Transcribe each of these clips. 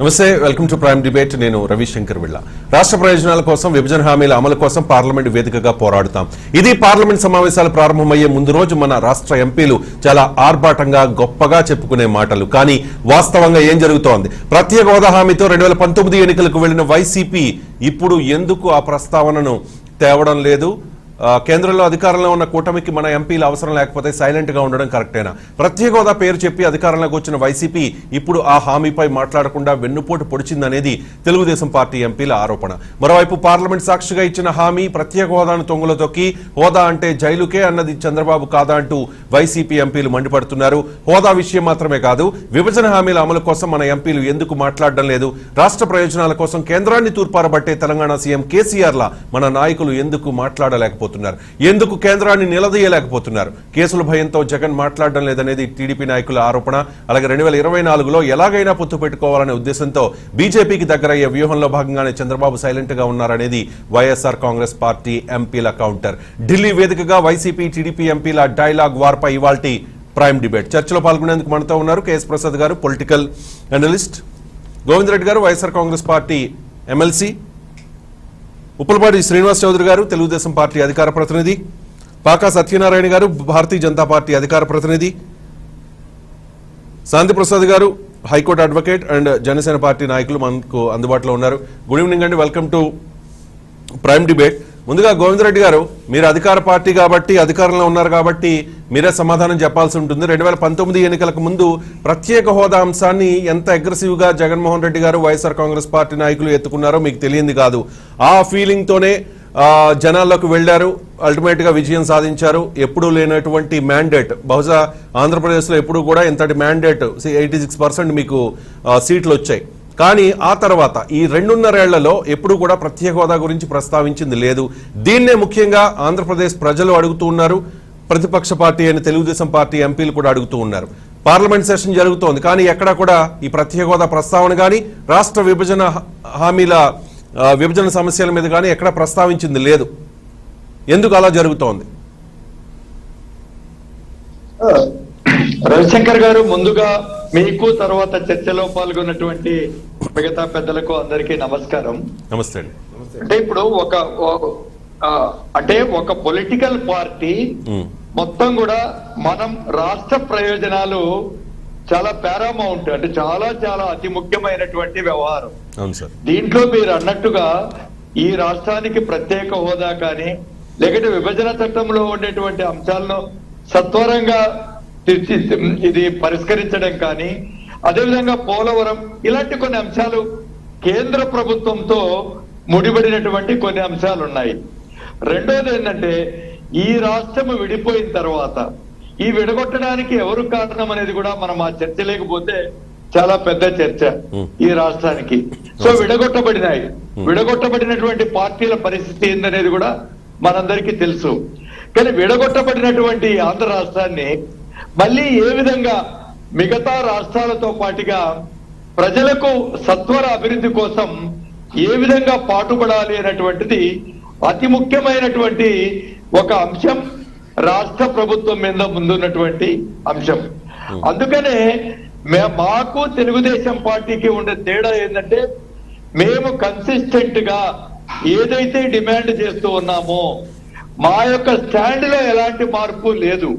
నమస్తే, welcome to prime debate. నేను రవిశంకర్ విళ్ళ. రాష్ట్ర ప్రయోజనాల కోసం, విభజన హామీల అమలు కోసం పార్లమెంట్ వేదికగా పోరాడుతాం. ఇది పార్లమెంట్ సమావేశాలు ప్రారంభమయ్యే ముందు రోజు మన రాష్ట్ర ఎంపీలు చాలా ఆర్భాటంగా గొప్పగా చెప్పుకునే మాటలు. కానీ వాస్తవంగా ఏం జరుగుతోంది? ప్రత్యేక హోదా హామీతో 2019 ఎన్నికలకు వెళ్లిన వైసీపీ ఇప్పుడు ఎందుకు ఆ ప్రస్తావనను తేవడం లేదు? కేంద్రంలో అధికారంలో ఉన్న కూటమికి మన ఎంపీలు అవసరం లేకపోతే సైలెంట్ గా ఉండడం కరెక్టేనా? ప్రత్యేక హోదా పేరు చెప్పి అధికారంలోకి వచ్చిన వైసీపీ ఇప్పుడు ఆ హామీపై మాట్లాడకుండా వెన్నుపోటు పొడిచిందనేది తెలుగుదేశం పార్టీ ఎంపీల ఆరోపణ. మరోవైపు పార్లమెంట్ సాక్షిగా ఇచ్చిన హామీ ప్రత్యేక హోదాను తొంగలో తొక్కి హోదా అంటే జైలుకే అన్నది చంద్రబాబు కాదా అంటూ వైసీపీ ఎంపీలు మండిపడుతున్నారు. హోదా విషయం మాత్రమే కాదు, విభజన హామీల అమలు కోసం మన ఎంపీలు ఎందుకు మాట్లాడడం లేదు? రాష్ట్ర ప్రయోజనాల కోసం కేంద్రాన్ని తూర్పారబట్టే తెలంగాణ సీఎం కేసీఆర్ లా మన నాయకులు ఎందుకు మాట్లాడలేకపోతున్నారు? ఎందుకు కేంద్రాన్ని నిలదీయలేకపోతున్నారు? కేసుల భయంతో జగన్ మాట్లాడడం లేదనేది టీడీపీ నాయకుల ఆరోపణ. అలాగే 2024లో ఎలాగైనా పొత్తు పెట్టుకోవాలనే ఉద్దేశంతో బీజేపీకి దగ్గరయ్యే వ్యూహంలో భాగంగానే చంద్రబాబు సైలెంట్ గా ఉన్నారనేది వైఎస్ఆర్ కాంగ్రెస్ పార్టీ ఎంపీల కౌంటర్. ఢిల్లీ వేదికగా వైసీపీ టీడీపీ ఎంపీల డైలాగ్ వార్పై ఇవాల్టి ప్రైమ్ డిబేట్. చర్చలో పాల్గొనేందుకు మనతో ఉన్నారు కేఎస్ ప్రసాద్ గారు, పొలిటికల్ అనలిస్ట్, గోవిందరెడ్డి గారు, వైఎస్ఆర్ కాంగ్రెస్ పార్టీ ఎమ్మెల్సీ, ఉప్పలపాటి శ్రీనివాస్ చౌదరి గారు, తెలుగుదేశం పార్టీ అధికార ప్రతినిధి, పాకా సత్యనారాయణ గారు, భారతీయ జనతా పార్టీ అధికార ప్రతినిధి, శాంతి ప్రసాద్ గారు, high court advocate and Janasena party నాయకులు మనకు అందుబాటులో ఉన్నారు. గుడ్ ఈవినింగ్ అండి, వెల్కమ్ టు ప్రైమ్ డిబేట్. ముందుగా గోవిందరెడ్డి గారు, మీరు అధికార పార్టీ కాబట్టి, అధికారంలో ఉన్నారు కాబట్టి మీరే సమాధానం చెప్పాల్సి ఉంటుంది. 2019 ఎన్నికలకు ముందు ప్రత్యేక హోదా అంశాన్ని ఎంత అగ్రెసివ్ గా జగన్మోహన్ రెడ్డి గారు, వైఎస్ఆర్ కాంగ్రెస్ పార్టీ నాయకులు ఎత్తుకున్నారో మీకు తెలియంది కాదు. ఆ ఫీలింగ్ తోనే జనాల్లోకి వెళ్లారు, అల్టిమేట్ గా విజయం సాధించారు. ఎప్పుడూ లేనటువంటి మ్యాండేట్, బహుశా ఆంధ్రప్రదేశ్ లో ఎప్పుడు కూడా ఇంతటి మ్యాండేట్ 86% మీకు సీట్లు వచ్చాయి. కానీ ఆ తర్వాత ఈ 2.5 ఏళ్లలో ఎప్పుడు కూడా ప్రత్యేక హోదా గురించి ప్రస్తావించింది లేదు. దీన్నే ముఖ్యంగా ఆంధ్రప్రదేశ్ ప్రజలు అడుగుతూ ఉన్నారు, ప్రతిపక్ష పార్టీ అయిన తెలుగుదేశం పార్టీ ఎంపీలు కూడా అడుగుతూ ఉన్నారు. పార్లమెంట్ సెషన్ జరుగుతోంది, కానీ ఎక్కడా కూడా ఈ ప్రత్యేక హోదా ప్రస్తావన కానీ, రాష్ట్ర విభజన హామీల విభజన సమస్యల మీద కానీ ఎక్కడా ప్రస్తావించింది లేదు. ఎందుకు అలా జరుగుతోంది? రవిశంకర్ గారు, ముందుగా మీకు, తర్వాత చర్చలో పాల్గొన్నటువంటి మిగతా పెద్దలకు అందరికీ నమస్కారం. నమస్తే. అంటే ఇప్పుడు ఒక పొలిటికల్ పార్టీ మొత్తం కూడా మనం రాష్ట్ర ప్రయోజనాలు చాలా పారామౌంట్, అంటే చాలా చాలా అతి ముఖ్యమైనటువంటి వ్యవహారం. దీంట్లో మీరు అన్నట్టుగా ఈ రాష్ట్రానికి ప్రత్యేక హోదా కానీ, లేకపోతే విభజన చట్టంలో ఉండేటువంటి అంశాలను సత్వరంగా ఇది పరిష్కరించడం కానీ, అదేవిధంగా పోలవరం, ఇలాంటి కొన్ని అంశాలు కేంద్ర ప్రభుత్వంతో ముడిపడినటువంటి కొన్ని అంశాలు ఉన్నాయి. రెండోది ఏంటంటే, ఈ రాష్ట్రం విడిపోయిన తర్వాత ఈ విడగొట్టడానికి ఎవరు కారణం అనేది కూడా మనం ఆ చర్చ లేకపోతే చాలా పెద్ద చర్చ ఈ రాష్ట్రానికి. సో విడగొట్టబడినటువంటి పార్టీల పరిస్థితి ఏందనేది కూడా మనందరికీ తెలుసు. కానీ విడగొట్టబడినటువంటి ఆంధ్ర రాష్ట్రాన్ని మళ్ళీ ఏ విధంగా మిగతా రాష్ట్రాలతో పాటుగా ప్రజలకు సత్వర అభివృద్ధి కోసం ఏ విధంగా పాటుపడాలి అనేటువంటిది అతి ముఖ్యమైనటువంటి ఒక అంశం, రాష్ట్ర ప్రభుత్వం మీద ముందున్నటువంటి అంశం. అందుకనే మాకు తెలుగుదేశం పార్టీకి ఉండే తేడా ఏంటంటే, మేము కన్సిస్టెంట్ గా ఏదైతే డిమాండ్ చేస్తూ ఉన్నామో మా యొక్క స్టాండ్ లో ఎలాంటి మార్పు లేదు.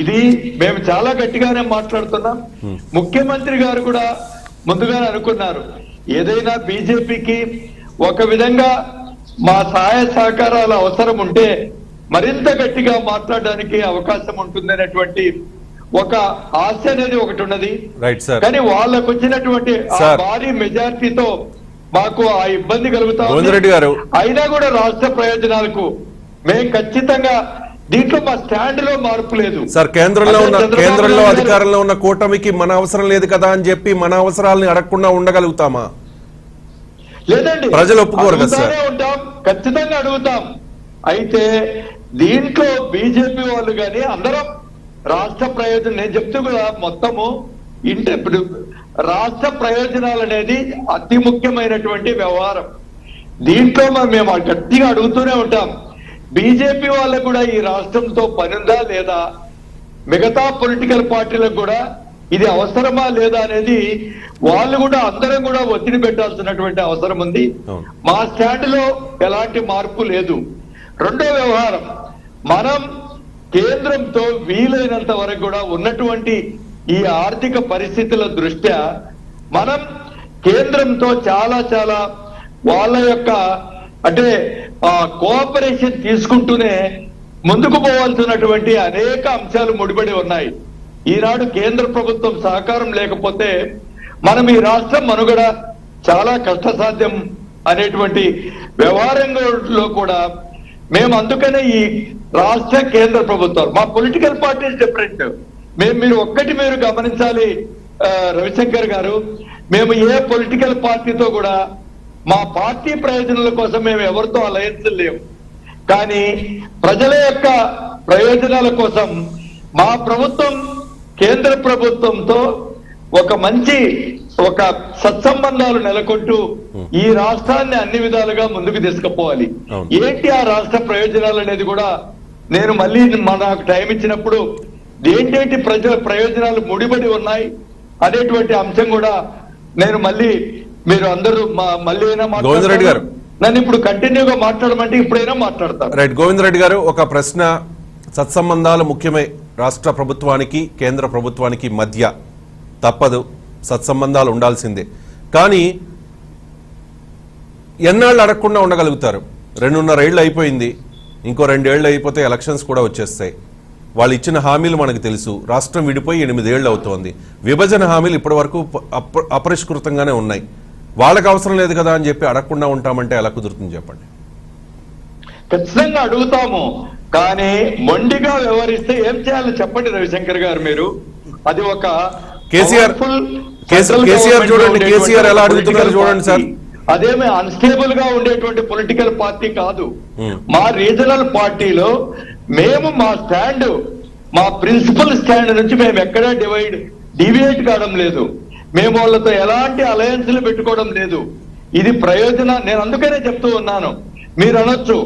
ఇది మేము చాలా గట్టిగానే మాట్లాడుతున్నాం. ముఖ్యమంత్రి గారు కూడా ముందుగానే అనుకున్నారు, ఏదైనా బీజేపీకి ఒక విధంగా మా సహాయ సహకారాల అవసరం ఉంటే మరింత గట్టిగా మాట్లాడడానికి అవకాశం ఉంటుంది అనేటువంటి ఒక ఆశ అనేది ఒకటి ఉన్నది. కానీ వాళ్ళకు వచ్చినటువంటి భారీ మెజార్టీతో మాకు ఆ ఇబ్బంది కలుగుతా ఉంది. అయినా కూడా రాష్ట్ర ప్రయోజనాలకు మేము ఖచ్చితంగా దీంట్లో మా స్టాండ్ లో మార్పు లేదు. సార్, కేంద్రంలో అధికారంలో ఉన్న కూటమికి మన అవసరం లేదు కదా అని చెప్పి మన అవసరాలను అడగకుండా ఉండగలుగుతామా? లేదండి, ప్రజలు ఒప్పుకోరు కదా సార్. ఉంటాం, ఖచ్చితంగా అడుగుతాం. అయితే దీంట్లో బీజేపీ వాళ్ళు కానీ అందరం రాష్ట్ర ప్రయోజనం, నేను చెప్తూ కూడా మొత్తము ఇప్పుడు రాష్ట్ర ప్రయోజనాలు అనేది అతి ముఖ్యమైనటువంటి వ్యవహారం. దీంట్లో మేము గట్టిగా అడుగుతూనే ఉంటాం. బీజేపీ వాళ్ళకు కూడా ఈ రాష్ట్రంతో పనుందా లేదా, మిగతా పొలిటికల్ పార్టీలకు కూడా ఇది అవసరమా లేదా అనేది వాళ్ళు కూడా అందరం కూడా ఒత్తిడి పెట్టాల్సినటువంటి అవసరం ఉంది. మా స్టాండ్ లో ఎలాంటి మార్పు లేదు. రెండో వ్యవహారం, మనం కేంద్రంతో వీలైనంత వరకు కూడా ఉన్నటువంటి ఈ ఆర్థిక పరిస్థితుల దృష్ట్యా మనం కేంద్రంతో చాలా చాలా వాళ్ళ యొక్క అంటే కోఆపరేషన్ తీసుకుంటూనే ముందుకు పోవాల్సినటువంటి అనేక అంశాలు ముడిపడి ఉన్నాయి. ఈనాడు కేంద్ర ప్రభుత్వం సహకారం లేకపోతే మనం ఈ రాష్ట్రం మనుగడ చాలా కష్టసాధ్యం అనేటువంటి వ్యవహారంలో కూడా మేము అందుకనే ఈ రాష్ట్ర కేంద్ర ప్రభుత్వాలు, మా పొలిటికల్ పార్టీస్ డిఫరెంట్. మీరు ఒక్కటి మీరు గమనించాలి రవిశంకర్ గారు, మేము ఏ పొలిటికల్ పార్టీతో కూడా మా పార్టీ ప్రయోజనాల కోసం మేము ఎవరితో అలయన్స్ లేవు. కానీ ప్రజల యొక్క ప్రయోజనాల కోసం మా ప్రభుత్వం కేంద్ర ప్రభుత్వంతో ఒక మంచి సత్సంబంధాలు నెలకొంటూ ఈ రాష్ట్రాన్ని అన్ని విధాలుగా ముందుకు తీసుకుపోవాలి. ఏంటి ఆ రాష్ట్ర ప్రయోజనాలు అనేది కూడా నేను మళ్ళీ నాకు టైం ఇచ్చినప్పుడు ఏంటేంటి ప్రజల ప్రయోజనాలు ముడిపడి ఉన్నాయి అనేటువంటి అంశం కూడా నేను మళ్ళీ మీరు అందరూ మళ్ళీ గోవిందరెడ్డి గారు నన్ను ఇప్పుడు కంటిన్యూగా మాట్లాడమంటే ఇప్పుడైనా మాట్లాడతాను. రైట్ గోవిందరెడ్డి గారు, ఒక ప్రశ్న. సత్సంబంధాలు ముఖ్యమే రాష్ట్ర ప్రభుత్వానికి కేంద్ర ప్రభుత్వానికి మధ్య, తప్పదు, సత్సంబంధాలు ఉండాల్సిందే. కానీ ఎన్నాళ్ళు అడగకుండా ఉండగలుగుతారు? 2.5 ఏళ్ళు అయిపోయింది, ఇంకో 2 ఏళ్ళు అయిపోతే ఎలక్షన్స్ కూడా వచ్చేస్తాయి. వాళ్ళు ఇచ్చిన హామీలు మనకు తెలుసు. రాష్ట్రం విడిపోయి 8 ఏళ్ళు అవుతోంది. విభజన హామీలు ఇప్పటి వరకు అపరిష్కృతంగానే ఉన్నాయి. వాళ్ళకి అవసరం లేదు కదా అని చెప్పి అడగకుండా ఉంటామంటే ఎలా కుదురుతుంది చెప్పండి? ఖచ్చితంగా అడుగుతాము, కానీ మొండిగా వ్యవహరిస్తే ఏం చేయాలో చెప్పండి రవిశంకర్ గారు. మీరు అది ఒక కేసీఆర్ చూడండి, కేసీఆర్ ఎలా అడుగుతున్నారు చూడండి సార్. అదేమి అన్స్టేబుల్ గా ఉండేటువంటి పొలిటికల్ పార్టీ కాదు. మా రీజనల్ పార్టీలో మేము మా స్టాండ్, మా ప్రిన్సిపల్ స్టాండ్ నుంచి మేము ఎక్కడా డివియేట్ కావడం లేదు. మేము వాళ్ళతో ఎలాంటి అలయన్స్లు పెట్టుకోవడం లేదు. ఇది నేను అందుకనే చెప్తూ ఉన్నాను. మీరు అనొచ్చు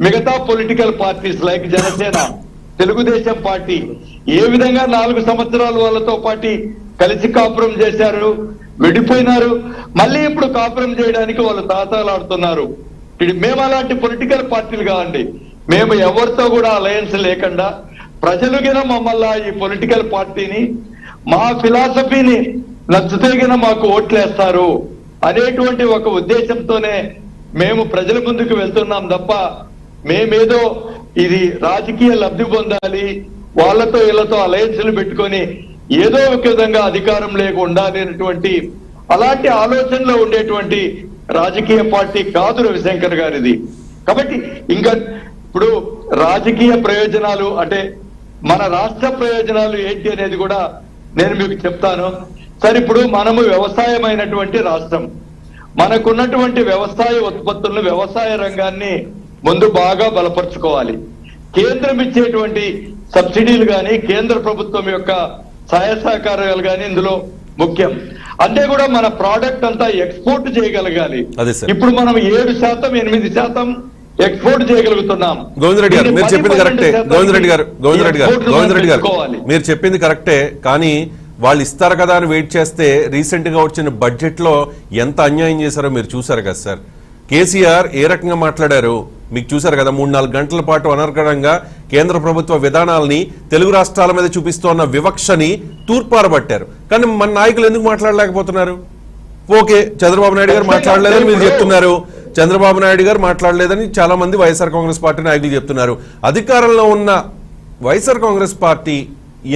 మిగతా political parties like Janasena, Telugu Desam party ఏ విధంగా 4 సంవత్సరాలు వాళ్ళతో పాటు కలిసి కాపురం చేశారు, విడిపోయినారు, మళ్ళీ ఇప్పుడు కాపురం చేయడానికి వాళ్ళు తాతాలాడుతున్నారు. మేము అలాంటి పొలిటికల్ పార్టీలు కావండి. మేము ఎవరితో కూడా అలయన్స్ లేకుండా ప్రజలు గిన మమ్మల్ని ఈ పొలిటికల్ పార్టీని మా ఫిలాసఫీని నచ్చితే గిన మాకు ఓట్లేస్తారు అనేటువంటి ఒక ఉద్దేశంతోనే మేము ప్రజల ముందుకు వెళ్తున్నాం తప్ప మేమేదో ఇది రాజకీయ లబ్ధి పొందాలి, వాళ్ళతో వీళ్ళతో అలయన్స్లు పెట్టుకొని ఏదో ఒక విధంగా అధికారం లేక ఉండాలనేటువంటి అలాంటి ఆలోచనలో ఉండేటువంటి రాజకీయ పార్టీ కాదు రవిశంకర్ గారిది. కాబట్టి ఇంకా ఇప్పుడు రాజకీయ ప్రయోజనాలు అంటే మన రాష్ట్ర ప్రయోజనాలు ఏంటి అనేది కూడా నేను మీకు చెప్తాను. సరే, ఇప్పుడు మనము వ్యవసాయమైనటువంటి రాష్ట్రం, మనకున్నటువంటి వ్యవసాయ ఉత్పత్తులను, వ్యవసాయ రంగాన్ని ముందు బాగా బలపరుచుకోవాలి. కేంద్రం ఇచ్చేటువంటి సబ్సిడీలు కానీ కేంద్ర ప్రభుత్వం యొక్క సహాయ సహకారాలు కానీ ఇందులో ముఖ్యం. అంటే కూడా మన ప్రోడక్ట్ అంతా ఎక్స్పోర్ట్ చేయగలగాలి. ఇప్పుడు మనం 7%, 8% ఎక్స్పోర్ట్ చేయగలుగుతున్నాం. గోవిందరెడ్డి గారు మీరు చెప్పింది కరెక్టే. గోవిందరెడ్డి గారు మీరు చెప్పింది కరెక్టే, కానీ వాళ్ళు ఇస్తారు కదా అని వెయిట్ చేస్తే రీసెంట్ గా వచ్చిన బడ్జెట్ లో ఎంత అన్యాయం చేశారో మీరు చూసారు కదా సార్. కేసీఆర్ ఏ రకంగా మాట్లాడారు మీకు చూసారు కదా. 3-4 గంటల పాటు అనర్గళంగా కేంద్ర ప్రభుత్వ విధానాలని తెలుగు రాష్ట్రాల మీద చూపిస్తున్న వివక్షని తూర్పారబట్టారు. కానీ మన నాయకులు ఎందుకు మాట్లాడలేకపోతున్నారు? ఓకే, చంద్రబాబు నాయుడు గారు మాట్లాడలేదని మీరు చెప్తున్నారు, చంద్రబాబు నాయుడు గారు మాట్లాడలేదని చాలా మంది వైఎస్ఆర్ కాంగ్రెస్ పార్టీ నాయకులు చెప్తున్నారు. అధికారంలో ఉన్న వైఎస్ఆర్ కాంగ్రెస్ పార్టీ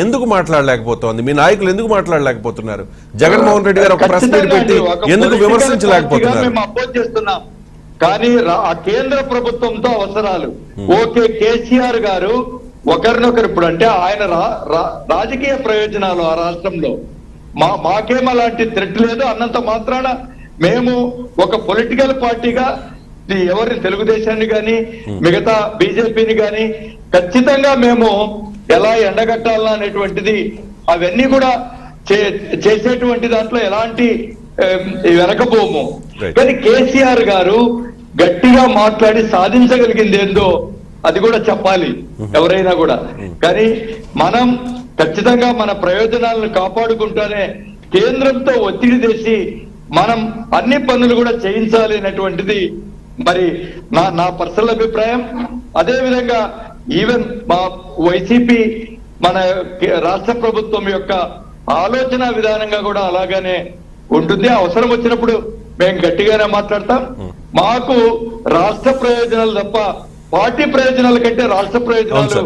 ఎందుకు మాట్లాడలేకపోతోంది? మీ నాయకులు ఎందుకు మాట్లాడలేకపోతున్నారు? జగన్మోహన్ రెడ్డి గారు ఒక ప్రెస్ మీట్ పెట్టి ఎందుకు విమర్శించలేకపోతున్నారు? కానీ కేంద్ర ప్రభుత్వంతో అవసరాలు ఓకే. కేసీఆర్ గారు ఒకరినొకరు ఇప్పుడు అంటే ఆయన రాజకీయ ప్రయోజనాలు ఆ రాష్ట్రంలో మాకేం అలాంటి థ్రెట్ లేదు అన్నంత మాత్రాన మేము ఒక పొలిటికల్ పార్టీగా ఎవరిని తెలుగుదేశాన్ని కానీ మిగతా బీజేపీని కానీ ఖచ్చితంగా మేము ఎలా ఎండగట్టాలా అనేటువంటిది అవన్నీ కూడా చేసేటువంటి దాంట్లో ఎలాంటి వెనకపోము. కానీ కేసీఆర్ గారు గట్టిగా మాట్లాడి సాధించగలిగింది ఏందో అది కూడా చెప్పాలి ఎవరైనా కూడా. కానీ మనం ఖచ్చితంగా మన ప్రయోజనాలను కాపాడుకుంటూనే కేంద్రంతో ఒత్తిడి తెచ్చి మనం అన్ని పనులు కూడా చేయించాలి అనేటువంటిది మరి నా పర్సనల్ అభిప్రాయం. అదే విధంగా ఈవెన్ మా వైసీపీ మన రాష్ట్ర ప్రభుత్వం యొక్క ఆలోచన విధానంగా కూడా అలాగానే ఉంటుంది. అవసరం వచ్చినప్పుడు మేము గట్టిగానే మాట్లాడతాం. మాకు రాష్ట్ర ప్రయోజనాలు తప్ప పార్టీ ప్రయోజనాల కంటే రాష్ట్ర ప్రయోజనాలు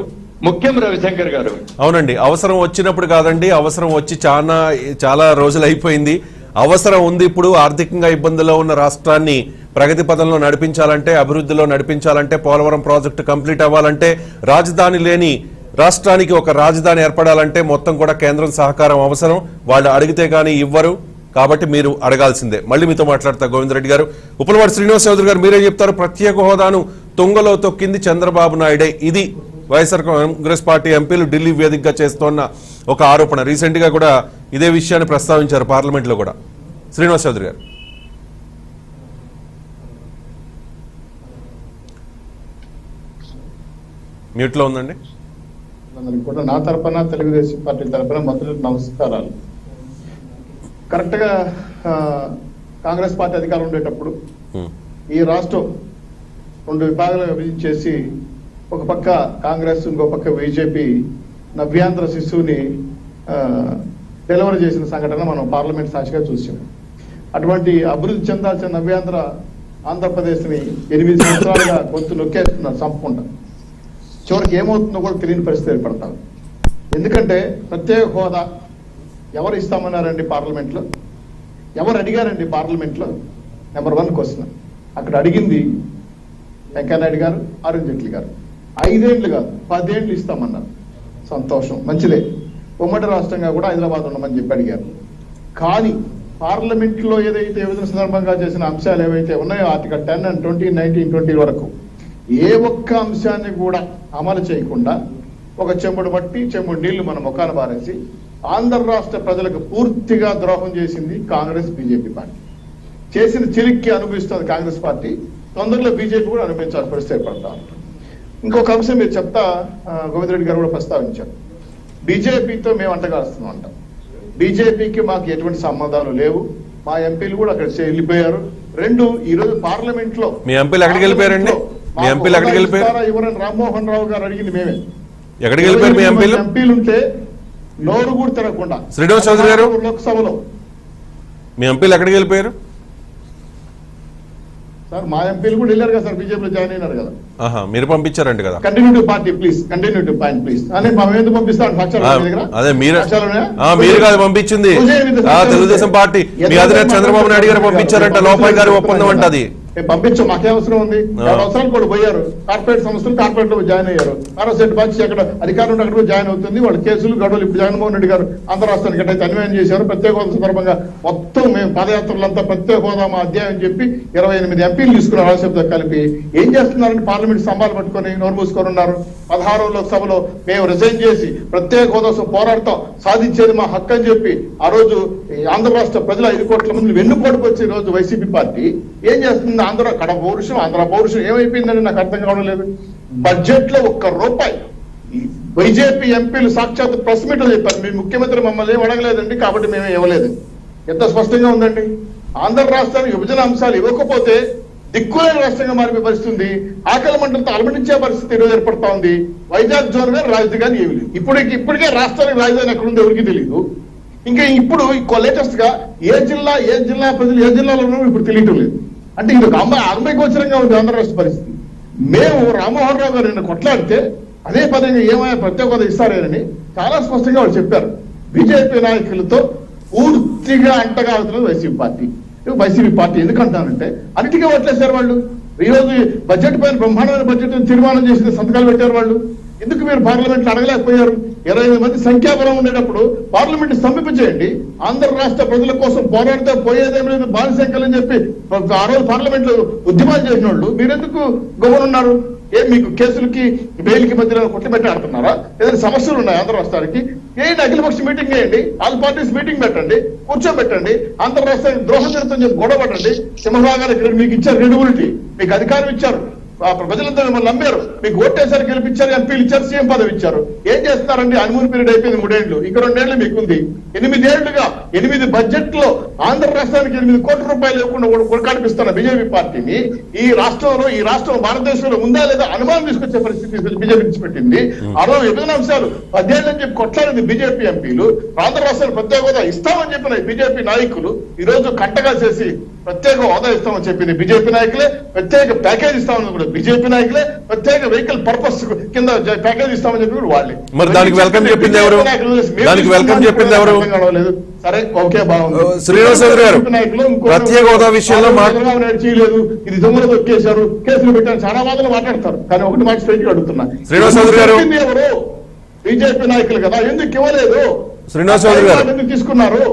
ముఖ్యం. రవిశంకర్ గారు, అవునండి, అవసరం వచ్చినప్పుడు కాదండి, అవసరం వచ్చి చాలా రోజులు అయిపోయింది. అవసరం ఉంది ఇప్పుడు. ఆర్థికంగా ఇబ్బందుల్లో ఉన్న రాష్ట్రాన్ని ప్రగతి పథంలో నడిపించాలంటే, అభివృద్ధిలో నడిపించాలంటే, పోలవరం ప్రాజెక్టు కంప్లీట్ అవ్వాలంటే, రాజధాని లేని రాష్ట్రానికి ఒక రాజధాని ఏర్పడాలంటే మొత్తం కూడా కేంద్రం సహకారం అవసరం. వాళ్ళు అడిగితే కానీ ఇవ్వరు, కాబట్టి మీరు అడగాల్సిందే. మళ్ళీ మీతో మాట్లాడతా గోవిందరెడ్డి గారు. ఉప్పలవాడి శ్రీనివాస్ చౌదరి గారు మీరే చెప్తారు. ప్రత్యేక హోదాను తుంగలో తొక్కింది చంద్రబాబు నాయుడే. ఇది వైఎస్ఆర్ కాంగ్రెస్ పార్టీ ఎంపీలు ఢిల్లీ వేదికగా చేస్తోన్న ఒక ఆరోపణ. రీసెంట్ గా కూడా ఇదే విషయాన్ని ప్రస్తావించారు పార్లమెంట్ లో కూడా. శ్రీనివాస్ చౌదరి గారు, మ్యూట్ లో ఉందండి. కూడా నా తరపున తెలుగుదేశం పార్టీ తరపున మంత్రులకు నమస్కారాలు. కరెక్ట్ గా కాంగ్రెస్ పార్టీ అధికారం ఉండేటప్పుడు ఈ రాష్ట్రం 2 విభాగాలుగా విభజించేసి ఒక పక్క కాంగ్రెస్, ఇంకో పక్క బీజేపీ నవ్యాంధ్ర శిశువుని డెలివరీ చేసిన సంఘటన మనం పార్లమెంట్ సాక్షిగా చూసాం. అటువంటి అభివృద్ధి చెందాల్సిన నవ్యాంధ్ర ఆంధ్రప్రదేశ్ని 8 సంవత్సరాలుగా గొంతు నొక్కేస్తున్నారు చంపకుండా. చివరికి ఏమవుతుందో కూడా తెలియని పరిస్థితి ఏర్పడతారు. ఎందుకంటే ప్రత్యేక హోదా ఎవరు ఇస్తామన్నారండి పార్లమెంట్లో? ఎవరు అడిగారండి పార్లమెంట్లో? Number 1 question. అక్కడ అడిగింది వెంకయ్యనాయుడు గారు, అరుణ్ జైట్లీ గారు. 5 ఏళ్ళు కాదు 10 ఏళ్ళు ఇస్తామన్నారు. సంతోషం, మంచిదే. ఉమ్మడి రాష్ట్రంగా కూడా హైదరాబాద్ ఉండమని చెప్పి అడిగారు. కానీ పార్లమెంట్లో ఏదైతే విభజన సందర్భంగా చేసిన అంశాలు ఏవైతే ఉన్నాయో ఆర్టికల్ 10 and 20, 19, 20 వరకు ఏ ఒక్క అంశాన్ని కూడా అమలు చేయకుండా ఒక చెంబుడు మట్టి, చెంబుడు నీళ్లు మన ముఖాన బారేసి ఆంధ్ర రాష్ట్ర ప్రజలకు పూర్తిగా ద్రోహం చేసింది కాంగ్రెస్ బీజేపీ పార్టీ. చేసిన చిలిక్కి అనుభవిస్తుంది కాంగ్రెస్ పార్టీ. తొందరలో బీజేపీ కూడా అనుభవించాల్సిన పరిస్థితి ఏర్పడతా. ఇంకొక అంశం మీరు చెప్తా గోవిందరెడ్డి గారు కూడా ప్రస్తావించారు. బీజేపీతో మేము అంటగాస్తున్నాం అంట. బీజేపీకి మాకు ఎటువంటి సంబంధాలు లేవు. మా ఎంపీలు కూడా అక్కడ వెళ్ళిపోయారు. 2 ఈ రోజు పార్లమెంట్ లో మీ ఎంపీలు ఎక్కడికి వెళ్ళిపోయారండి? మీ ఎంపీలు ఎక్కడికి వెళ్ళిపోయారు? ఎవరైనా రామ్మోహన్ రావు గారు అడిగింది మేమే. ఎక్కడికి వెళ్ళిపోయారు మీ ఎంపీలు? ఎంపీలుంటే నోరు కూడా తిరగకుండా శ్రీనివాస్ చౌదరి గారు లోక్సభలో మీ ఎంపీలు ఎక్కడికి వెళ్ళిపోయారు? సార్ మా ఎంపీలు కూడా వెళ్ళారు కదా సార్, బీజేపీలో జాయిన్ అయినారు కదా. మీరు పంపించారంట కదా. కంటిన్యూటివ్ పార్టీ ప్లీజ్, కంటిన్యూటివ్ పాయింట్ ప్లీజ్ అని మేము ఎందుకు పంపిస్తాం? అదే మీరు కాదు పంపించింది, తెలుగుదేశం పార్టీ మీ అధినేత చంద్రబాబు నాయుడు గారు పంపించారంట. లోపాయి గారి ఒప్పందం అంటే అది పంపించాం. మాకే అవసరం ఉంది? 2 అవసరాలు కూడా పోయారు. కార్పొరేట్ సంస్థలు కార్పొరేట్ లో జాయిన్ అయ్యారు. సెట్ బాక్స్ అక్కడ అధికారం అక్కడ జాయిన్ అవుతుంది. వాళ్ళ కేసులు గడువులు. ఇప్పుడు జగన్మోహన్ రెడ్డి గారు ఆంధ్ర రాష్ట్రానికి ఎట్టయితే అన్యాయం చేశారు. ప్రత్యేక హోదా సందర్భంగా మొత్తం మేము పాదయాత్రలంతా ప్రత్యేక హోదా మా అధ్యాయం చెప్పి 28 ఎంపీలు తీసుకున్నారు. ఆలోచనతో కలిపి ఏం చేస్తున్నారంటే పార్లమెంట్ స్తంభాలు పట్టుకొని నోరు మూసుకొని ఉన్నారు. 16వ లోక్సభలో మేము రిజైన్ చేసి ప్రత్యేక హోదా పోరాడతాం, సాధించేది మా హక్కు అని చెప్పి ఆ రోజు ఆంధ్ర రాష్ట్ర ప్రజల 5 కోట్ల మంది వెన్నుపోటుకు వచ్చే రోజు వైసీపీ పార్టీ ఏం చేస్తుంది? ఆంధ్ర కడప పౌరుషం, ఆంధ్ర పౌరుషం ఏమైపోయిందని నాకు అర్థం కావడం లేదు. బడ్జెట్ లో ₹1 బీజేపీ ఎంపీలు సాక్షాత్ ప్రెస్ మీట్ లో చెప్పారు, మీ ముఖ్యమంత్రి మమ్మల్ని ఏం అడగలేదండి కాబట్టి మేమే ఇవ్వలేదు. ఎంత స్పష్టంగా ఉందండి. ఆంధ్ర రాష్ట్రానికి విభజన అంశాలు ఇవ్వకపోతే దిక్కులేని రాష్ట్రంగా మారిపోయే పరిస్థితి. ఆకలి మంటలతో అలమటించే పరిస్థితి ఈరోజు ఏర్పడతా ఉంది. వైజాగ్ జోన్ గారు రాజధాని ఏమి లేదు. ఇప్పటికే రాష్ట్రానికి రాజధాని ఎక్కడుందో ఎవరికి తెలియదు. ఇంకా ఇప్పుడు లేటెస్ట్ గా ఏ జిల్లా ప్రజలు ఏ జిల్లాలో ఉన్నారో ఇప్పుడు తెలియటం లేదు. అంటే ఇది ఒక అర్మగోచరంగా ఉంది ఆంధ్ర రాష్ట్ర పరిస్థితి. మేము రామ్మోహన్ రావు గారు నిన్న కొట్లాడితే అదే పదంగా ఏమైనా ప్రత్యేక హోదా ఇస్తారేనని చాలా స్పష్టంగా వాళ్ళు చెప్పారు. బీజేపీ నాయకులతో పూర్తిగా అంటగా అవుతున్నది వైసీపీ పార్టీ. ఎందుకంటానంటే అన్నిటికీ ఓట్లేశారు వాళ్ళు. ఈ రోజు బడ్జెట్ పైన బ్రహ్మాండమైన బడ్జెట్ తీర్మానం చేసి సంతకాలు పెట్టారు వాళ్ళు. ఎందుకు మీరు పార్లమెంట్ లో అడగలేకపోయారు? 28 మంది సంఖ్యాబలం ఉండేటప్పుడు పార్లమెంట్ స్తంభించేయండి. ఆంధ్ర రాష్ట్ర ప్రజల కోసం పోరాడితే పోయేదేం లేదు బానిసంఖ్యలని చెప్పి ఆ రోజు పార్లమెంట్ లో ఉద్యమాలు చేసిన వాళ్ళు మీరెందుకు గొప్పనున్నారు? మీకు కేసులకి బెయిల్కి మధ్యలో కొట్టుబెట్టి ఆడుతున్నారా? ఏదైనా సమస్యలు ఉన్నాయి ఆంధ్ర రాష్ట్రానికి? ఏంటి అఖిలపక్ష మీటింగ్ చేయండి, ఆల్ పార్టీస్ మీటింగ్ పెట్టండి, కూర్చోబెట్టండి. ఆంధ్ర రాష్ట్రానికి ద్రోహం జరుగుతుందని చెప్పి గొడవ పట్టండి. సింహభాగానికి మీకు ఇచ్చారు క్రెడిబిలిటీ, మీకు అధికారం ఇచ్చారు. ప్రజలంతా మిమ్మల్ని నమ్మారు, మీకు ఓటేసారి గెలిపించారు, ఎంపీలు ఇచ్చారు, సీఎం పదవి ఇచ్చారు. ఏం చేస్తున్నారండి? హనుమూన్ పీరియడ్ అయిపోయింది 3 ఏళ్లు, ఇంకా 2 ఏళ్లు మీకుంది. 8 ఏళ్లుగా 8 బడ్జెట్ లో ఆంధ్ర రాష్ట్రానికి 8 కోట్ల రూపాయలు లేకుండా కొనకాడిపిస్తున్న బీజేపీ పార్టీని ఈ రాష్ట్రం భారతదేశంలో ఉందా లేదా అనుమానం తీసుకొచ్చే పరిస్థితి బీజేపీ పెట్టింది. ఆ రోజు విభజన అంశాలు 10 ఏళ్ళని చెప్పి కొట్లాడింది బీజేపీ ఎంపీలు. ఆంధ్ర రాష్ట్రానికి ప్రత్యేక హోదా ఇస్తామని చెప్పిన బీజేపీ నాయకులు ఈ రోజు కట్టగా చేసి ప్రత్యేక హోదా ఇస్తామని చెప్పింది బీజేపీ నాయకులే, ప్రత్యేక ప్యాకేజ్ ఇస్తామని కూడా బీజేపీ నాయకులే, ప్రత్యేక వెహికల్ పర్పస్ కింద ప్యాకేజ్ ఇస్తామని చెప్పి కూడా వాళ్ళే. మరి దానికి వెల్కమ్ చెప్పింది ఎవరు? దానికి వెల్కమ్ చెప్పింది ఎవరు? సరే, ఓకే, బాగుంది. శ్రీనివాస్ గారు ప్రత్యేక హోదా విషయంలో చేయలేదు, ఇది దొంగలు దొక్కేశారు, కేసులు పెట్టారు, చాలా వాదనలు మాట్లాడతారు. కానీ ఒకటి మాట స్ట్రైట్ గా అడుగుతున్నా, శ్రీనివాస్ గారు ఎవరు? బీజేపీ నాయకులు కదా, ఎందుకు ఇవ్వలేదు? శ్రీనివాస్ గారు ఎందుకు తీసుకున్నారు?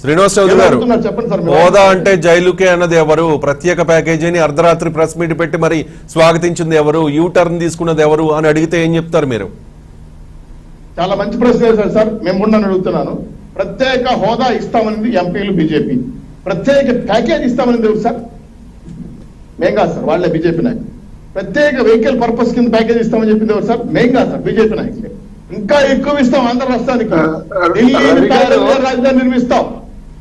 శ్రీనివాస్ చౌదరి గారు, చెప్పండి సార్. హోదా అంటే జైలుకే అన్నది ఎవరు? ప్రత్యేక ప్యాకేజీని అర్ధరాత్రి ప్రెస్ మీట్ పెట్టి మరి స్వాగతించింది ఎవరు? యూ టర్న్ తీసుకున్నది ఎవరు అని అడిగితే ఏం చెప్తారు మీరు? చాలా మంచి ప్రశ్న వేశారు సార్. మేము కూడా అడుగుతున్నాను. ప్రత్యేక హోదా ఇస్తామని ఎంపీలు బీజేపీ, ప్రత్యేక ప్యాకేజ్ ఇస్తామని ఎవరు సార్? మేం కాదు సార్, వాళ్ళే బీజేపీ నాయకులు. ప్రత్యేక వెహికల్ పర్పస్ కింద ప్యాకేజ్ ఇస్తామని చెప్పింది ఎవరు సార్? మేం కాదు సార్, బీజేపీ నాయకులే. ఇంకా ఎక్కువ ఇస్తాం ఆంధ్ర రాష్ట్రానికి. రాజధాని నిర్మిస్తాం,